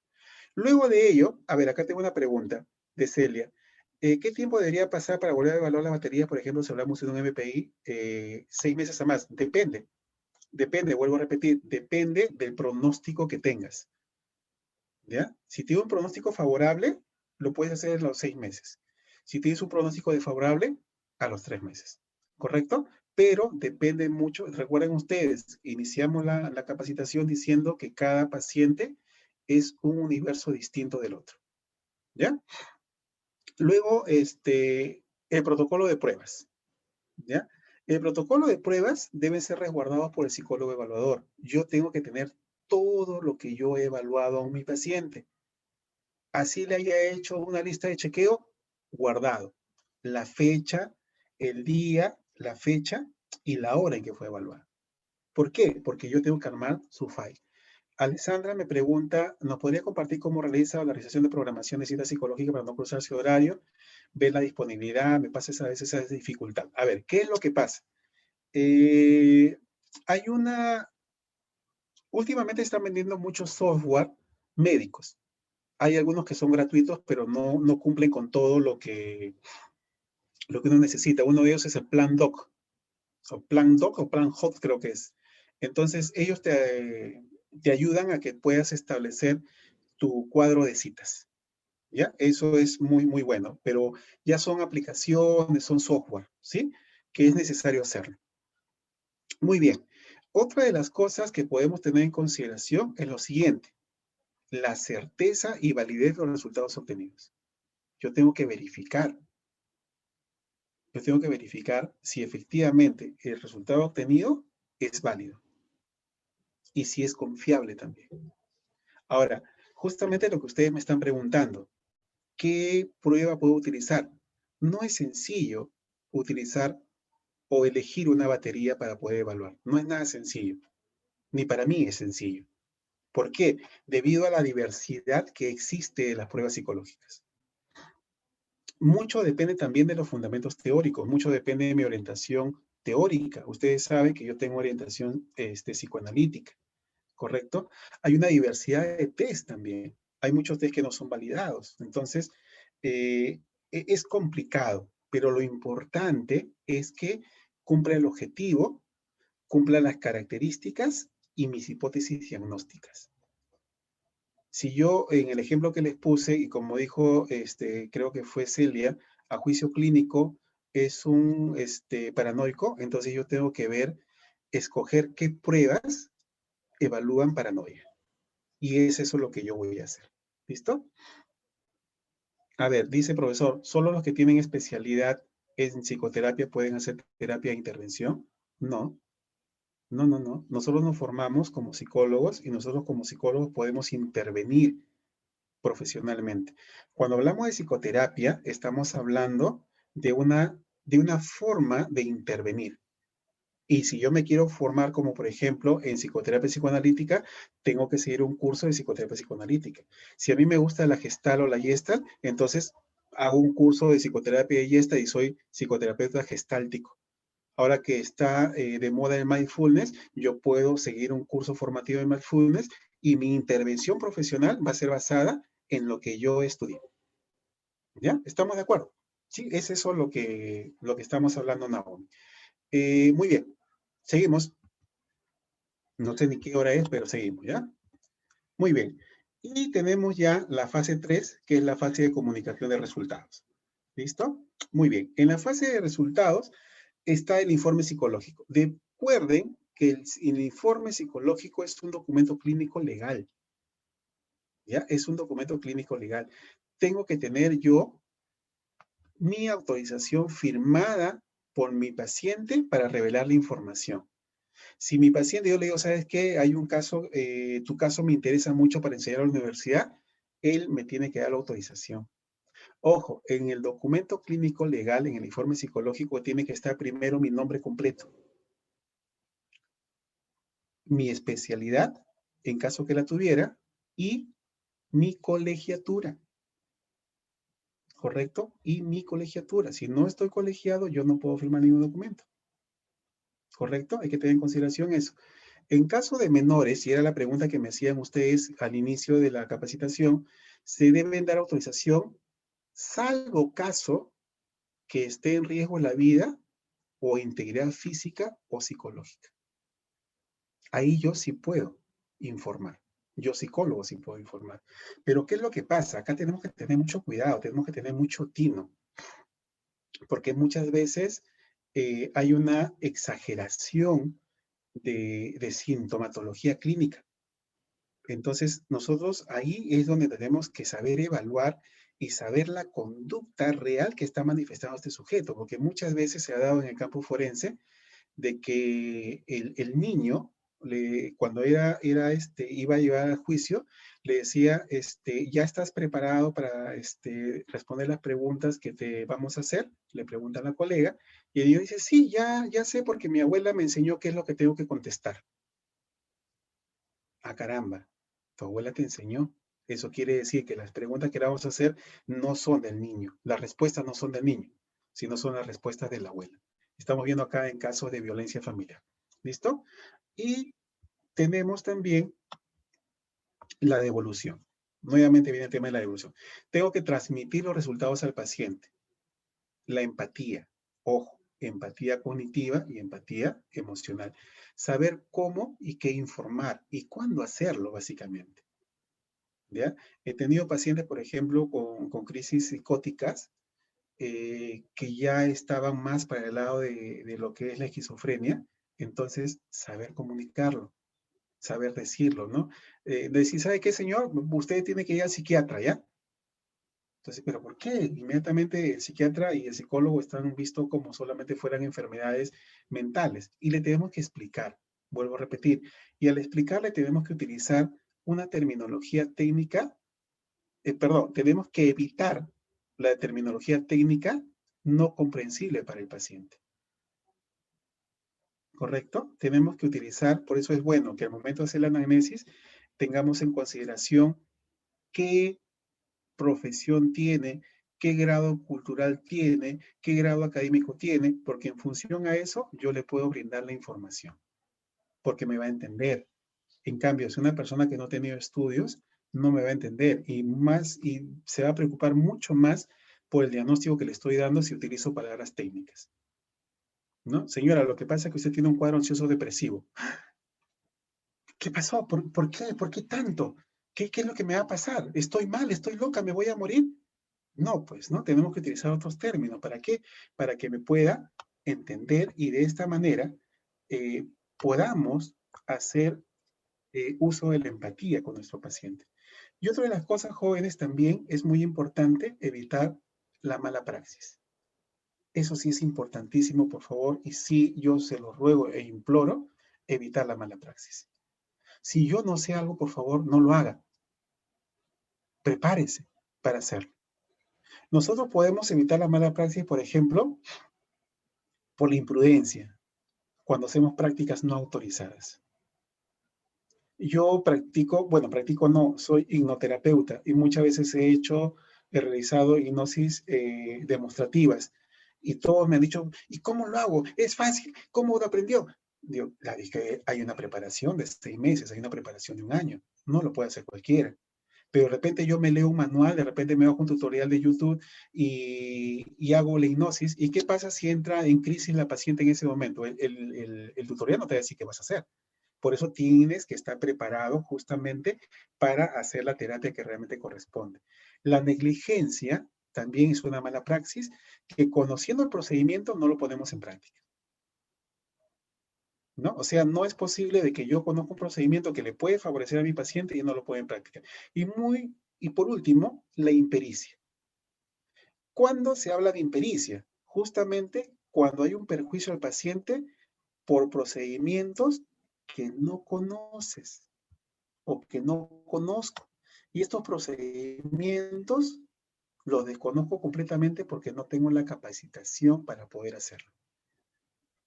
Luego de ello, a ver, acá tengo una pregunta de Celia. ¿Qué tiempo debería pasar para volver a evaluar la batería? Por ejemplo, si hablamos de un MPI, 6 meses a más. Depende, vuelvo a repetir, depende del pronóstico que tengas. ¿Ya? Si tienes un pronóstico favorable, lo puedes hacer en los 6 meses. Si tienes un pronóstico desfavorable, a los 3 meses. ¿Correcto? Pero depende mucho. Recuerden ustedes, iniciamos la capacitación diciendo que cada paciente es un universo distinto del otro. ¿Ya? Luego, el protocolo de pruebas. ¿Ya? El protocolo de pruebas debe ser resguardado por el psicólogo evaluador. Yo tengo que tener todo lo que yo he evaluado a mi paciente. Así le haya hecho una lista de chequeo, guardado. La fecha, el día, la fecha y la hora en que fue evaluado. ¿Por qué? Porque yo tengo que armar su file. Alessandra me pregunta, ¿nos podría compartir cómo realiza la realización de programación de cita psicológica para no cruzarse horario? Ver la disponibilidad, me pasa a veces esa dificultad. A ver, ¿qué es lo que pasa? Últimamente están vendiendo muchos software médicos. Hay algunos que son gratuitos, pero no cumplen con todo lo que uno necesita. Uno de ellos es el Plan Doc, o Plan Doc o Plan Hot creo que es. Entonces, ellos te ayudan a que puedas establecer tu cuadro de citas. ¿Ya? Eso es muy, muy bueno, pero ya son aplicaciones, son software, ¿sí? Que es necesario hacerlo. Muy bien. Otra de las cosas que podemos tener en consideración es lo siguiente: la certeza y validez de los resultados obtenidos. Yo tengo que verificar si efectivamente el resultado obtenido es válido y si es confiable también. Ahora, justamente lo que ustedes me están preguntando, ¿qué prueba puedo utilizar? No es sencillo utilizar o elegir una batería para poder evaluar. No es nada sencillo. Ni para mí es sencillo. ¿Por qué? Debido a la diversidad que existe de las pruebas psicológicas. Mucho depende también de los fundamentos teóricos, mucho depende de mi orientación teórica. Ustedes saben que yo tengo orientación psicoanalítica, ¿correcto? Hay una diversidad de test también. Hay muchos test que no son validados. Entonces, es complicado, pero lo importante es que cumpla el objetivo, cumpla las características y mis hipótesis diagnósticas. Si yo, en el ejemplo que les puse, y como dijo, creo que fue Celia, a juicio clínico es un paranoico, entonces yo tengo que escoger qué pruebas evalúan paranoia. Y es eso lo que yo voy a hacer. ¿Listo? A ver, dice profesor, ¿solo los que tienen especialidad en psicoterapia pueden hacer terapia de intervención? No. No. Nosotros nos formamos como psicólogos y nosotros como psicólogos podemos intervenir profesionalmente. Cuando hablamos de psicoterapia, estamos hablando de una forma de intervenir. Y si yo me quiero formar como, por ejemplo, en psicoterapia psicoanalítica, tengo que seguir un curso de psicoterapia psicoanalítica. Si a mí me gusta la Gestalt o la Gestalt, entonces hago un curso de psicoterapia de Gestalt y soy psicoterapeuta gestáltico. Ahora que está de moda el mindfulness, yo puedo seguir un curso formativo de mindfulness y mi intervención profesional va a ser basada en lo que yo estudié. ¿Ya? ¿Estamos de acuerdo? Sí, es eso lo que estamos hablando, Naomi. Muy bien, seguimos. No sé ni qué hora es, pero seguimos, ¿ya? Muy bien. Y tenemos ya la fase 3, que es la fase de comunicación de resultados. ¿Listo? Muy bien. En la fase de resultados está el informe psicológico. Recuerden que el informe psicológico es un documento clínico legal. ¿Ya? Es un documento clínico legal. Tengo que tener yo mi autorización firmada por mi paciente para revelar la información. Si mi paciente, yo le digo, ¿sabes qué? Hay un caso, tu caso me interesa mucho para enseñar a la universidad, él me tiene que dar la autorización. Ojo, en el documento clínico legal, en el informe psicológico, tiene que estar primero mi nombre completo, mi especialidad, en caso que la tuviera, y mi colegiatura, ¿correcto? Y mi colegiatura. Si no estoy colegiado, yo no puedo firmar ningún documento, ¿correcto? Hay que tener en consideración eso. En caso de menores, y era la pregunta que me hacían ustedes al inicio de la capacitación, se deben dar autorización, salvo caso que esté en riesgo la vida o integridad física o psicológica. Ahí yo sí puedo informar. Yo psicólogo sí puedo informar. Pero ¿qué es lo que pasa? Acá tenemos que tener mucho cuidado, tenemos que tener mucho tino, porque muchas veces hay una exageración de sintomatología clínica. Entonces, nosotros ahí es donde tenemos que saber evaluar y saber la conducta real que está manifestando este sujeto, porque muchas veces se ha dado en el campo forense de que el niño, cuando iba a llevar a juicio, le decía, ¿ya estás preparado para responder las preguntas que te vamos a hacer? Le pregunta a la colega, y el niño dice, sí, ya sé, porque mi abuela me enseñó qué es lo que tengo que contestar. Ah, caramba, tu abuela te enseñó. Eso quiere decir que las preguntas que le vamos a hacer no son del niño, las respuestas no son del niño, sino son las respuestas de la abuela. Estamos viendo acá en casos de violencia familiar. ¿Listo? Y tenemos también la devolución. Nuevamente viene el tema de la devolución. Tengo que transmitir los resultados al paciente. La empatía. Ojo, empatía cognitiva y empatía emocional. Saber cómo y qué informar y cuándo hacerlo, básicamente. ¿Ya? He tenido pacientes, por ejemplo, con crisis psicóticas que ya estaban más para el lado de lo que es la esquizofrenia. Entonces, saber comunicarlo, saber decirlo, ¿no? Decir, ¿sabe qué, señor? Usted tiene que ir al psiquiatra, ¿ya? Entonces, ¿pero por qué? Inmediatamente el psiquiatra y el psicólogo están vistos como solamente fueran enfermedades mentales. Y le tenemos que explicar, vuelvo a repetir, y al explicarle tenemos que utilizar una terminología técnica, perdón, tenemos que evitar la terminología técnica no comprensible para el paciente. ¿Correcto? Tenemos que utilizar, por eso es bueno que al momento de hacer la anamnesis tengamos en consideración qué profesión tiene, qué grado cultural tiene, qué grado académico tiene, porque en función a eso yo le puedo brindar la información, porque me va a entender. En cambio, si una persona que no ha tenido estudios, no me va a entender y se va a preocupar mucho más por el diagnóstico que le estoy dando si utilizo palabras técnicas. ¿No? Señora, lo que pasa es que usted tiene un cuadro ansioso depresivo. ¿Qué pasó? ¿Por qué? ¿Por qué tanto? ¿Qué es lo que me va a pasar? ¿Estoy mal? ¿Estoy loca? ¿Me voy a morir? No, pues, ¿no? Tenemos que utilizar otros términos. ¿Para qué? Para que me pueda entender y de esta manera podamos hacer uso de la empatía con nuestro paciente. Y otra de las cosas, jóvenes, también es muy importante evitar la mala praxis. Eso sí es importantísimo, por favor, y sí yo se lo ruego e imploro, evitar la mala praxis. Si yo no sé algo, por favor, no lo haga. Prepárese para hacerlo. Nosotros podemos evitar la mala praxis, por ejemplo, por la imprudencia, cuando hacemos prácticas no autorizadas. Yo practico no, soy hipnoterapeuta y muchas veces he realizado hipnosis demostrativas y todos me han dicho, ¿y cómo lo hago? Es fácil, ¿cómo lo aprendió? Digo, la dije, hay una preparación de 6 meses, hay una preparación de 1 año, no lo puede hacer cualquiera. Pero de repente yo me leo un manual, de repente me hago un tutorial de YouTube y hago la hipnosis. ¿Y qué pasa si entra en crisis la paciente en ese momento? El tutorial no te va a decir qué vas a hacer. Por eso tienes que estar preparado justamente para hacer la terapia que realmente corresponde. La negligencia también es una mala praxis que conociendo el procedimiento no lo ponemos en práctica. ¿no? O sea, no es posible de que yo conozca un procedimiento que le puede favorecer a mi paciente y no lo pueda en práctica. Y por último, la impericia. ¿Cuándo se habla de impericia? Justamente cuando hay un perjuicio al paciente por procedimientos que no conoces o que no conozco. Y estos procedimientos los desconozco completamente porque no tengo la capacitación para poder hacerlo.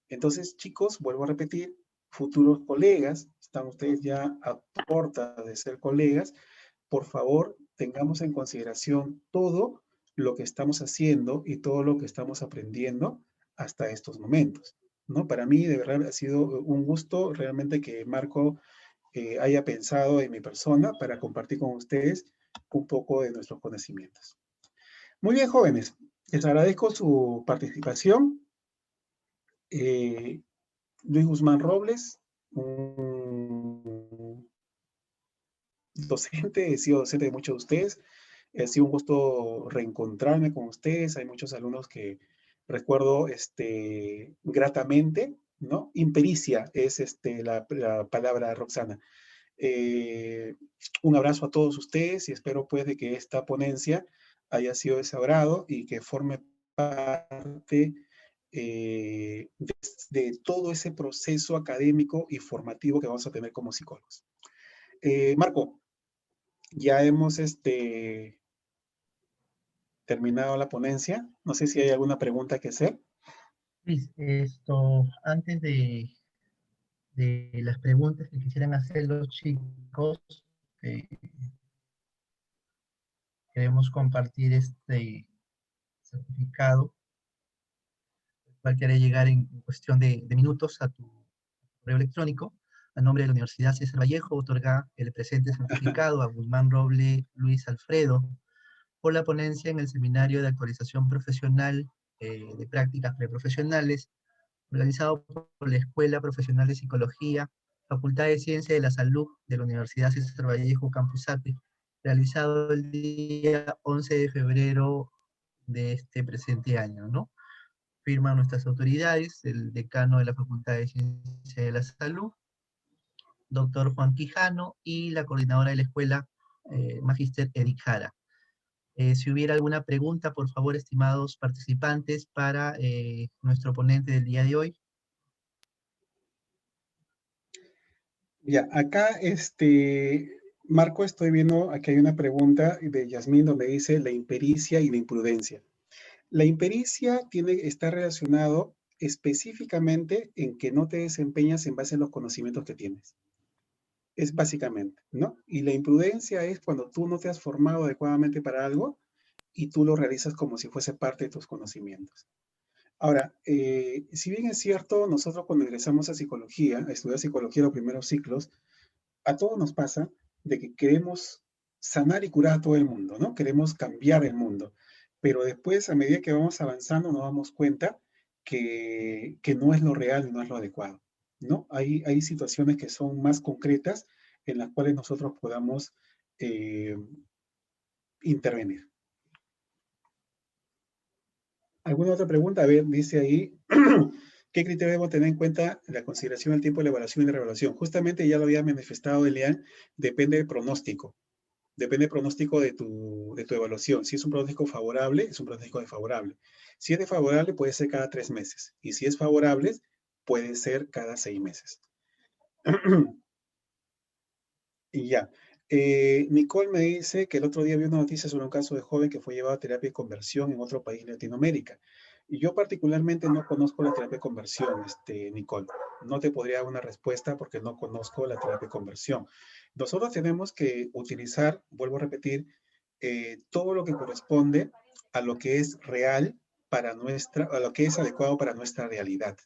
Entonces, chicos, vuelvo a repetir, futuros colegas, están ustedes ya a puerta de ser colegas, por favor, tengamos en consideración todo lo que estamos haciendo y todo lo que estamos aprendiendo hasta estos momentos, ¿no? Para mí, de verdad, ha sido un gusto realmente que Marco haya pensado en mi persona para compartir con ustedes un poco de nuestros conocimientos. Muy bien, jóvenes, les agradezco su participación. Luis Guzmán Robles, un docente, he sido docente de muchos de ustedes. Ha sido un gusto reencontrarme con ustedes. Hay muchos alumnos que recuerdo gratamente, ¿no? Impericia es la palabra, Roxana. Un abrazo a todos ustedes y espero pues de que esta ponencia haya sido de su agrado y que forme parte de todo ese proceso académico y formativo que vamos a tener como psicólogos. Marco, ya hemos terminado la ponencia. No sé si hay alguna pregunta que hacer. Luis, antes de las preguntas que quisieran hacer los chicos, eh, queremos compartir este certificado, el cual quiere llegar en cuestión de minutos a tu correo electrónico. A nombre de la Universidad César Vallejo, otorga el presente certificado a Guzmán Roble Luis Alfredo por la ponencia en el Seminario de Actualización Profesional de Prácticas Preprofesionales, organizado por la Escuela Profesional de Psicología, Facultad de Ciencia de la Salud de la Universidad César Vallejo, Campus Ate, realizado el día 11 de febrero de este presente año, ¿no? Firman nuestras autoridades, el decano de la Facultad de Ciencia de la Salud, doctor Juan Quijano, y la coordinadora de la escuela, Magíster Eric Jara. Si hubiera alguna pregunta, por favor, estimados participantes, para nuestro ponente del día de hoy. Ya, acá, Marco, estoy viendo, aquí hay una pregunta de Yasmín donde dice la impericia y la imprudencia. La impericia está relacionado específicamente en que no te desempeñas en base a los conocimientos que tienes. Es básicamente, ¿no? Y la imprudencia es cuando tú no te has formado adecuadamente para algo y tú lo realizas como si fuese parte de tus conocimientos. Ahora, si bien es cierto, nosotros cuando ingresamos a psicología, a estudiar psicología los primeros ciclos, a todos nos pasa de que queremos sanar y curar a todo el mundo, ¿no? Queremos cambiar el mundo. Pero después, a medida que vamos avanzando, nos damos cuenta que no es lo real y no es lo adecuado, ¿no? Hay situaciones que son más concretas en las cuales nosotros podamos intervenir. ¿Alguna otra pregunta? A ver, dice ahí, ¿qué criterio debo tener en cuenta la consideración del tiempo de la evaluación y de revaluación? Justamente ya lo había manifestado Elian, depende del pronóstico. Depende del pronóstico de tu evaluación. Si es un pronóstico favorable, es un pronóstico desfavorable. Si es desfavorable, puede ser cada 3 meses. Y si es favorable, puede ser cada 6 meses. Y ya. Nicole me dice que el otro día vi una noticia sobre un caso de joven que fue llevado a terapia de conversión en otro país de Latinoamérica. Y yo particularmente no conozco la terapia de conversión, Nicole. No te podría dar una respuesta porque no conozco la terapia de conversión. Nosotros tenemos que utilizar, vuelvo a repetir, todo lo que corresponde a lo que es real a lo que es adecuado para nuestra realidad,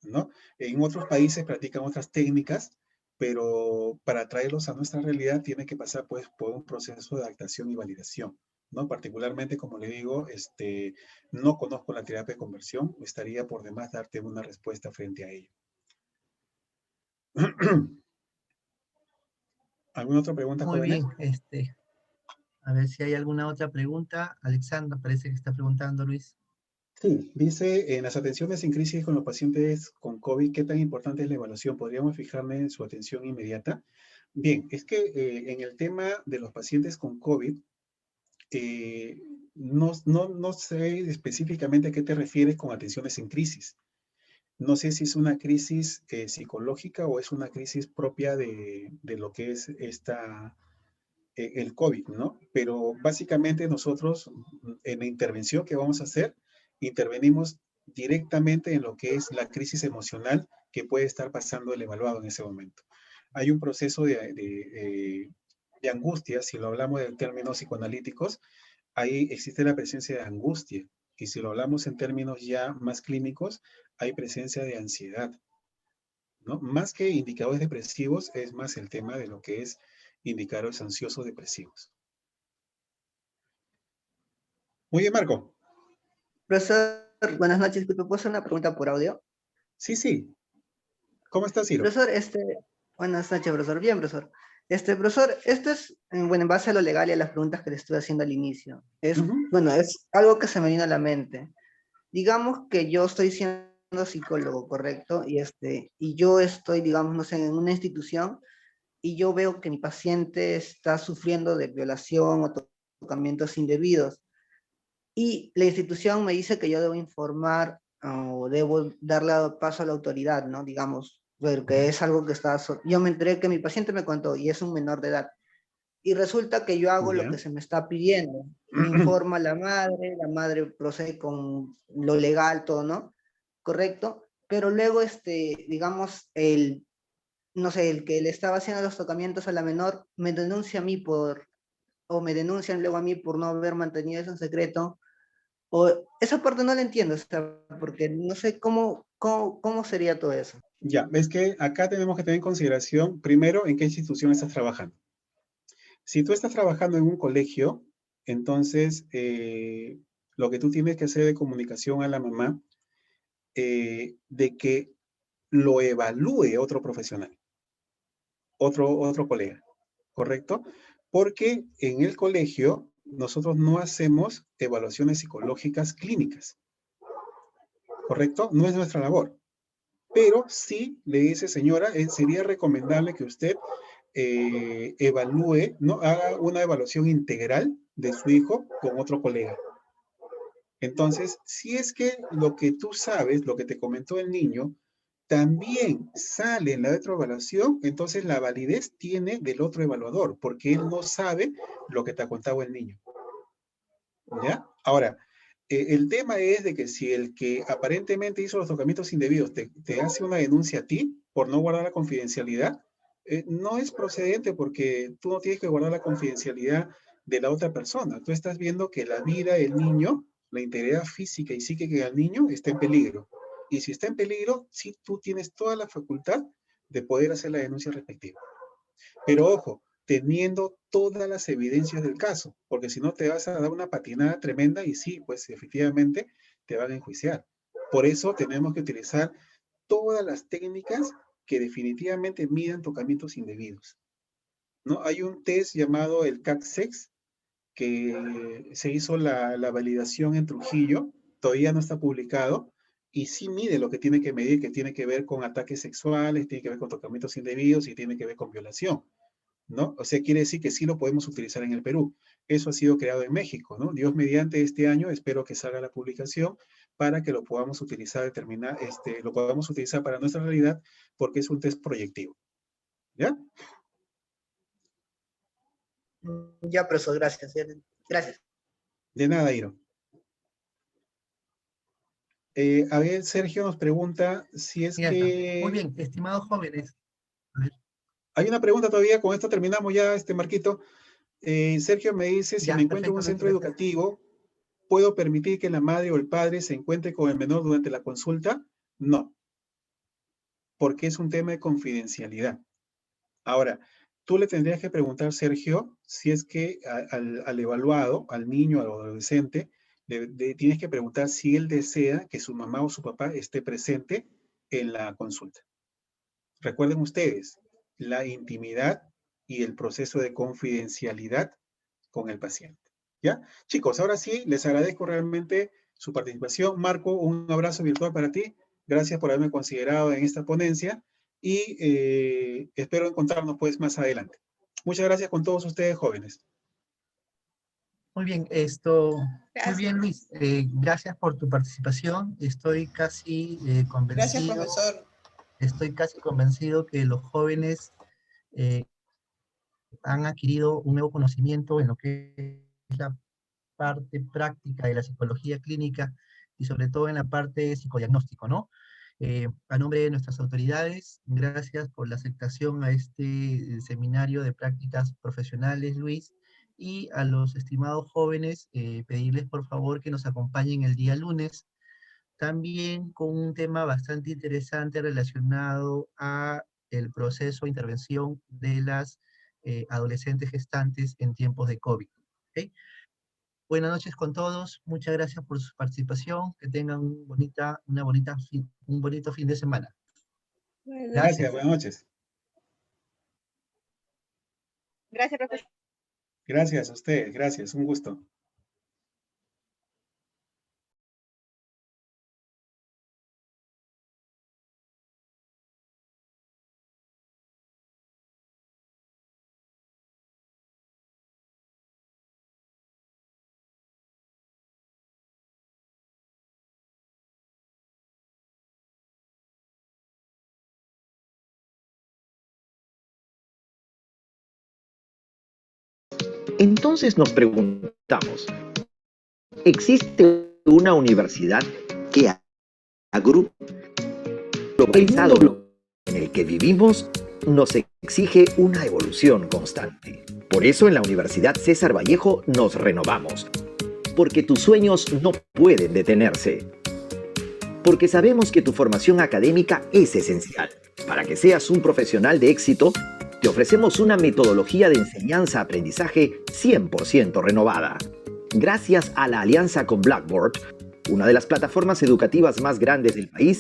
¿no? En otros países practican otras técnicas, pero para traerlos a nuestra realidad tiene que pasar pues por un proceso de adaptación y validación, ¿no? Particularmente, como le digo, no conozco la terapia de conversión, estaría por demás darte una respuesta frente a ello. ¿Alguna otra pregunta, Muy jóvenes? bien, a ver si hay alguna otra pregunta. Alexandra, parece que está preguntando, Luis. Sí, dice, en las atenciones en crisis con los pacientes con COVID, ¿qué tan importante es la evaluación? ¿Podríamos fijarme en su atención inmediata? Bien, es que en el tema de los pacientes con COVID, eh, no sé específicamente a qué te refieres con atenciones en crisis. No sé si es una crisis psicológica o es una crisis propia de lo que es el COVID, ¿no? Pero básicamente nosotros en la intervención que vamos a hacer, intervenimos directamente en lo que es la crisis emocional que puede estar pasando el evaluado en ese momento. Hay un proceso de angustia, si lo hablamos de términos psicoanalíticos, ahí existe la presencia de angustia. Y si lo hablamos en términos ya más clínicos, hay presencia de ansiedad, ¿no? Más que indicadores depresivos, es más el tema de lo que es indicadores ansiosos depresivos. Muy bien, Marco. Profesor, buenas noches. Disculpe, ¿puedo hacer una pregunta por audio? Sí, sí. ¿Cómo estás, Ciro? Profesor, buenas noches, profesor. Bien, profesor. Profesor, esto es, bueno, en base a lo legal y a las preguntas que le estuve haciendo al inicio. Bueno, es algo que se me vino a la mente. Digamos que yo estoy siendo psicólogo, ¿correcto? Y yo estoy, digamos, no sé, en una institución y yo veo que mi paciente está sufriendo de violación o tocamientos indebidos. Y la institución me dice que yo debo informar o debo darle paso a la autoridad, ¿no? Digamos, porque es algo que está... Yo me enteré que mi paciente me contó y es un menor de edad. Y resulta que yo hago lo que se me está pidiendo. Informa a la madre procede con lo legal, todo, ¿no? Correcto. Pero luego, digamos, no sé, el que le estaba haciendo los tocamientos a la menor me denuncia a mí o me denuncian luego a mí por no haber mantenido eso en secreto. O esa parte no la entiendo, o sea, porque no sé cómo sería todo eso. Ya, es que acá tenemos que tener en consideración, primero, en qué institución estás trabajando. Si tú estás trabajando en un colegio, entonces lo que tú tienes que hacer de comunicación a la mamá, de que lo evalúe otro profesional, otro colega, ¿correcto? Porque en el colegio nosotros no hacemos evaluaciones psicológicas clínicas, ¿correcto? No es nuestra labor. Pero sí le dice, señora, sería recomendable que usted evalúe, ¿no? Haga una evaluación integral de su hijo con otro colega. Entonces, si es que lo que tú sabes, lo que te comentó el niño, también sale en la retroevaluación, entonces la validez tiene del otro evaluador, porque él no sabe lo que te ha contado el niño. ¿Ya? Ahora, el tema es de que si el que aparentemente hizo los tocamientos indebidos te hace una denuncia a ti por no guardar la confidencialidad, no es procedente porque tú no tienes que guardar la confidencialidad de la otra persona. Tú estás viendo que la vida del niño, la integridad física y psíquica del niño está en peligro. Y si está en peligro, sí tú tienes toda la facultad de poder hacer la denuncia respectiva. Pero ojo, teniendo todas las evidencias del caso, porque si no te vas a dar una patinada tremenda y sí, pues efectivamente te van a enjuiciar. Por eso tenemos que utilizar todas las técnicas que definitivamente midan tocamientos indebidos, ¿no? Hay un test llamado el CAC-SEX que se hizo la validación en Trujillo, todavía no está publicado, y sí mide lo que tiene que medir, que tiene que ver con ataques sexuales, tiene que ver con tocamientos indebidos y tiene que ver con violación, ¿no? O sea, quiere decir que sí lo podemos utilizar en el Perú. Eso ha sido creado en México, ¿no? Dios mediante este año, espero que salga la publicación para que lo podamos utilizar, lo podamos utilizar para nuestra realidad, porque es un test proyectivo. ¿Ya? Ya, profesor, gracias. Gracias. De nada, Iro. A ver, Sergio nos pregunta si es Ya está. Muy que... bien, estimados jóvenes. A ver, Hay una pregunta todavía, con esto terminamos ya, Marquito. Sergio me dice, si ya, me encuentro en un perfecto, centro gracias. educativo, ¿puedo permitir que la madre o el padre se encuentre con el menor durante la consulta? No, porque es un tema de confidencialidad. Ahora, tú le tendrías que preguntar, Sergio, si es que al evaluado, al niño, al adolescente, tienes que preguntar si él desea que su mamá o su papá esté presente en la consulta. Recuerden ustedes, la intimidad y el proceso de confidencialidad con el paciente. ¿Ya? Chicos, ahora sí, les agradezco realmente su participación. Marco, un abrazo virtual para ti. Gracias por haberme considerado en esta ponencia y espero encontrarnos pues más adelante. Muchas gracias con todos ustedes, jóvenes. Muy bien, muy Gracias. bien, Luis. Gracias por tu participación. Estoy casi convencido. Gracias, profesor. Estoy casi convencido que los jóvenes han adquirido un nuevo conocimiento en lo que es la parte práctica de la psicología clínica y sobre todo en la parte psicodiagnóstico, ¿no? A nombre de nuestras autoridades, gracias por la aceptación a este seminario de prácticas profesionales, Luis, y a los estimados jóvenes, pedirles por favor que nos acompañen el día lunes, también con un tema bastante interesante relacionado a el proceso de intervención de las adolescentes gestantes en tiempos de COVID. ¿Okay? Buenas noches con todos, muchas gracias por su participación, que tengan un bonito fin de semana. Gracias, buenas noches. Gracias, profesor. Gracias a ustedes, gracias, un gusto. Entonces nos preguntamos, ¿existe una universidad que agrupe el mundo en el que vivimos? Nos exige una evolución constante. Por eso en la Universidad César Vallejo nos renovamos, porque tus sueños no pueden detenerse. Porque sabemos que tu formación académica es esencial. Para que seas un profesional de éxito, te ofrecemos una metodología de enseñanza-aprendizaje 100% renovada. Gracias a la alianza con Blackboard, una de las plataformas educativas más grandes del país,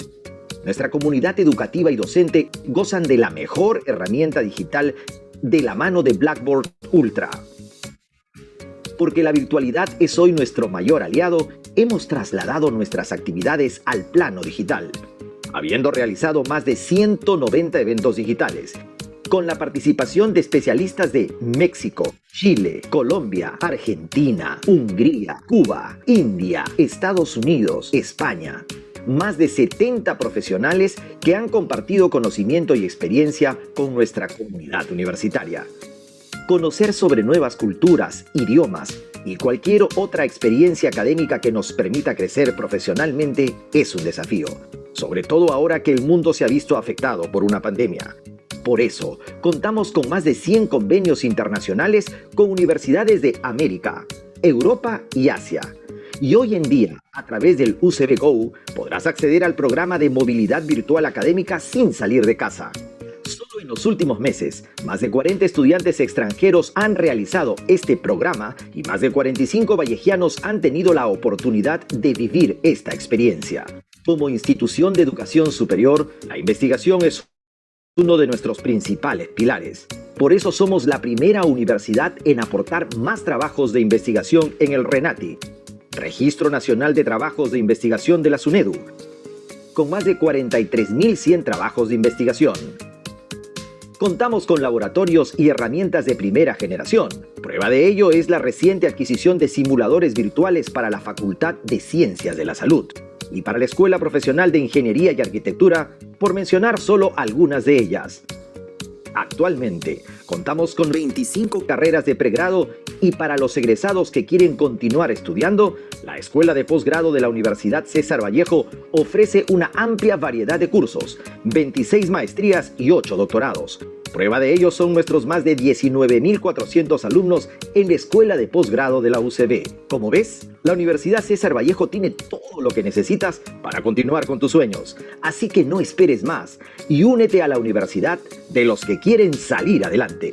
nuestra comunidad educativa y docente gozan de la mejor herramienta digital de la mano de Blackboard Ultra. Porque la virtualidad es hoy nuestro mayor aliado, hemos trasladado nuestras actividades al plano digital, habiendo realizado más de 190 eventos digitales, con la participación de especialistas de México, Chile, Colombia, Argentina, Hungría, Cuba, India, Estados Unidos, España. Más de 70 profesionales que han compartido conocimiento y experiencia con nuestra comunidad universitaria. Conocer sobre nuevas culturas, idiomas y cualquier otra experiencia académica que nos permita crecer profesionalmente es un desafío, sobre todo ahora que el mundo se ha visto afectado por una pandemia. Por eso, contamos con más de 100 convenios internacionales con universidades de América, Europa y Asia. Y hoy en día, a través del UCB Go, podrás acceder al programa de movilidad virtual académica sin salir de casa. Solo en los últimos meses, más de 40 estudiantes extranjeros han realizado este programa y más de 45 vallejianos han tenido la oportunidad de vivir esta experiencia. Como institución de educación superior, la investigación es uno de nuestros principales pilares. Por eso somos la primera universidad en aportar más trabajos de investigación en el RENATI, Registro Nacional de Trabajos de Investigación de la SUNEDU, con más de 43.100 trabajos de investigación. Contamos con laboratorios y herramientas de primera generación. Prueba de ello es la reciente adquisición de simuladores virtuales para la Facultad de Ciencias de la Salud y para la Escuela Profesional de Ingeniería y Arquitectura, por mencionar solo algunas de ellas. Actualmente, contamos con 25 carreras de pregrado y para los egresados que quieren continuar estudiando, la Escuela de Posgrado de la Universidad César Vallejo ofrece una amplia variedad de cursos, 26 maestrías y 8 doctorados. Prueba de ello son nuestros más de 19.400 alumnos en la Escuela de Posgrado de la UCB. Como ves, la Universidad César Vallejo tiene todo lo que necesitas para continuar con tus sueños. Así que no esperes más y únete a la universidad de los que quieren salir adelante.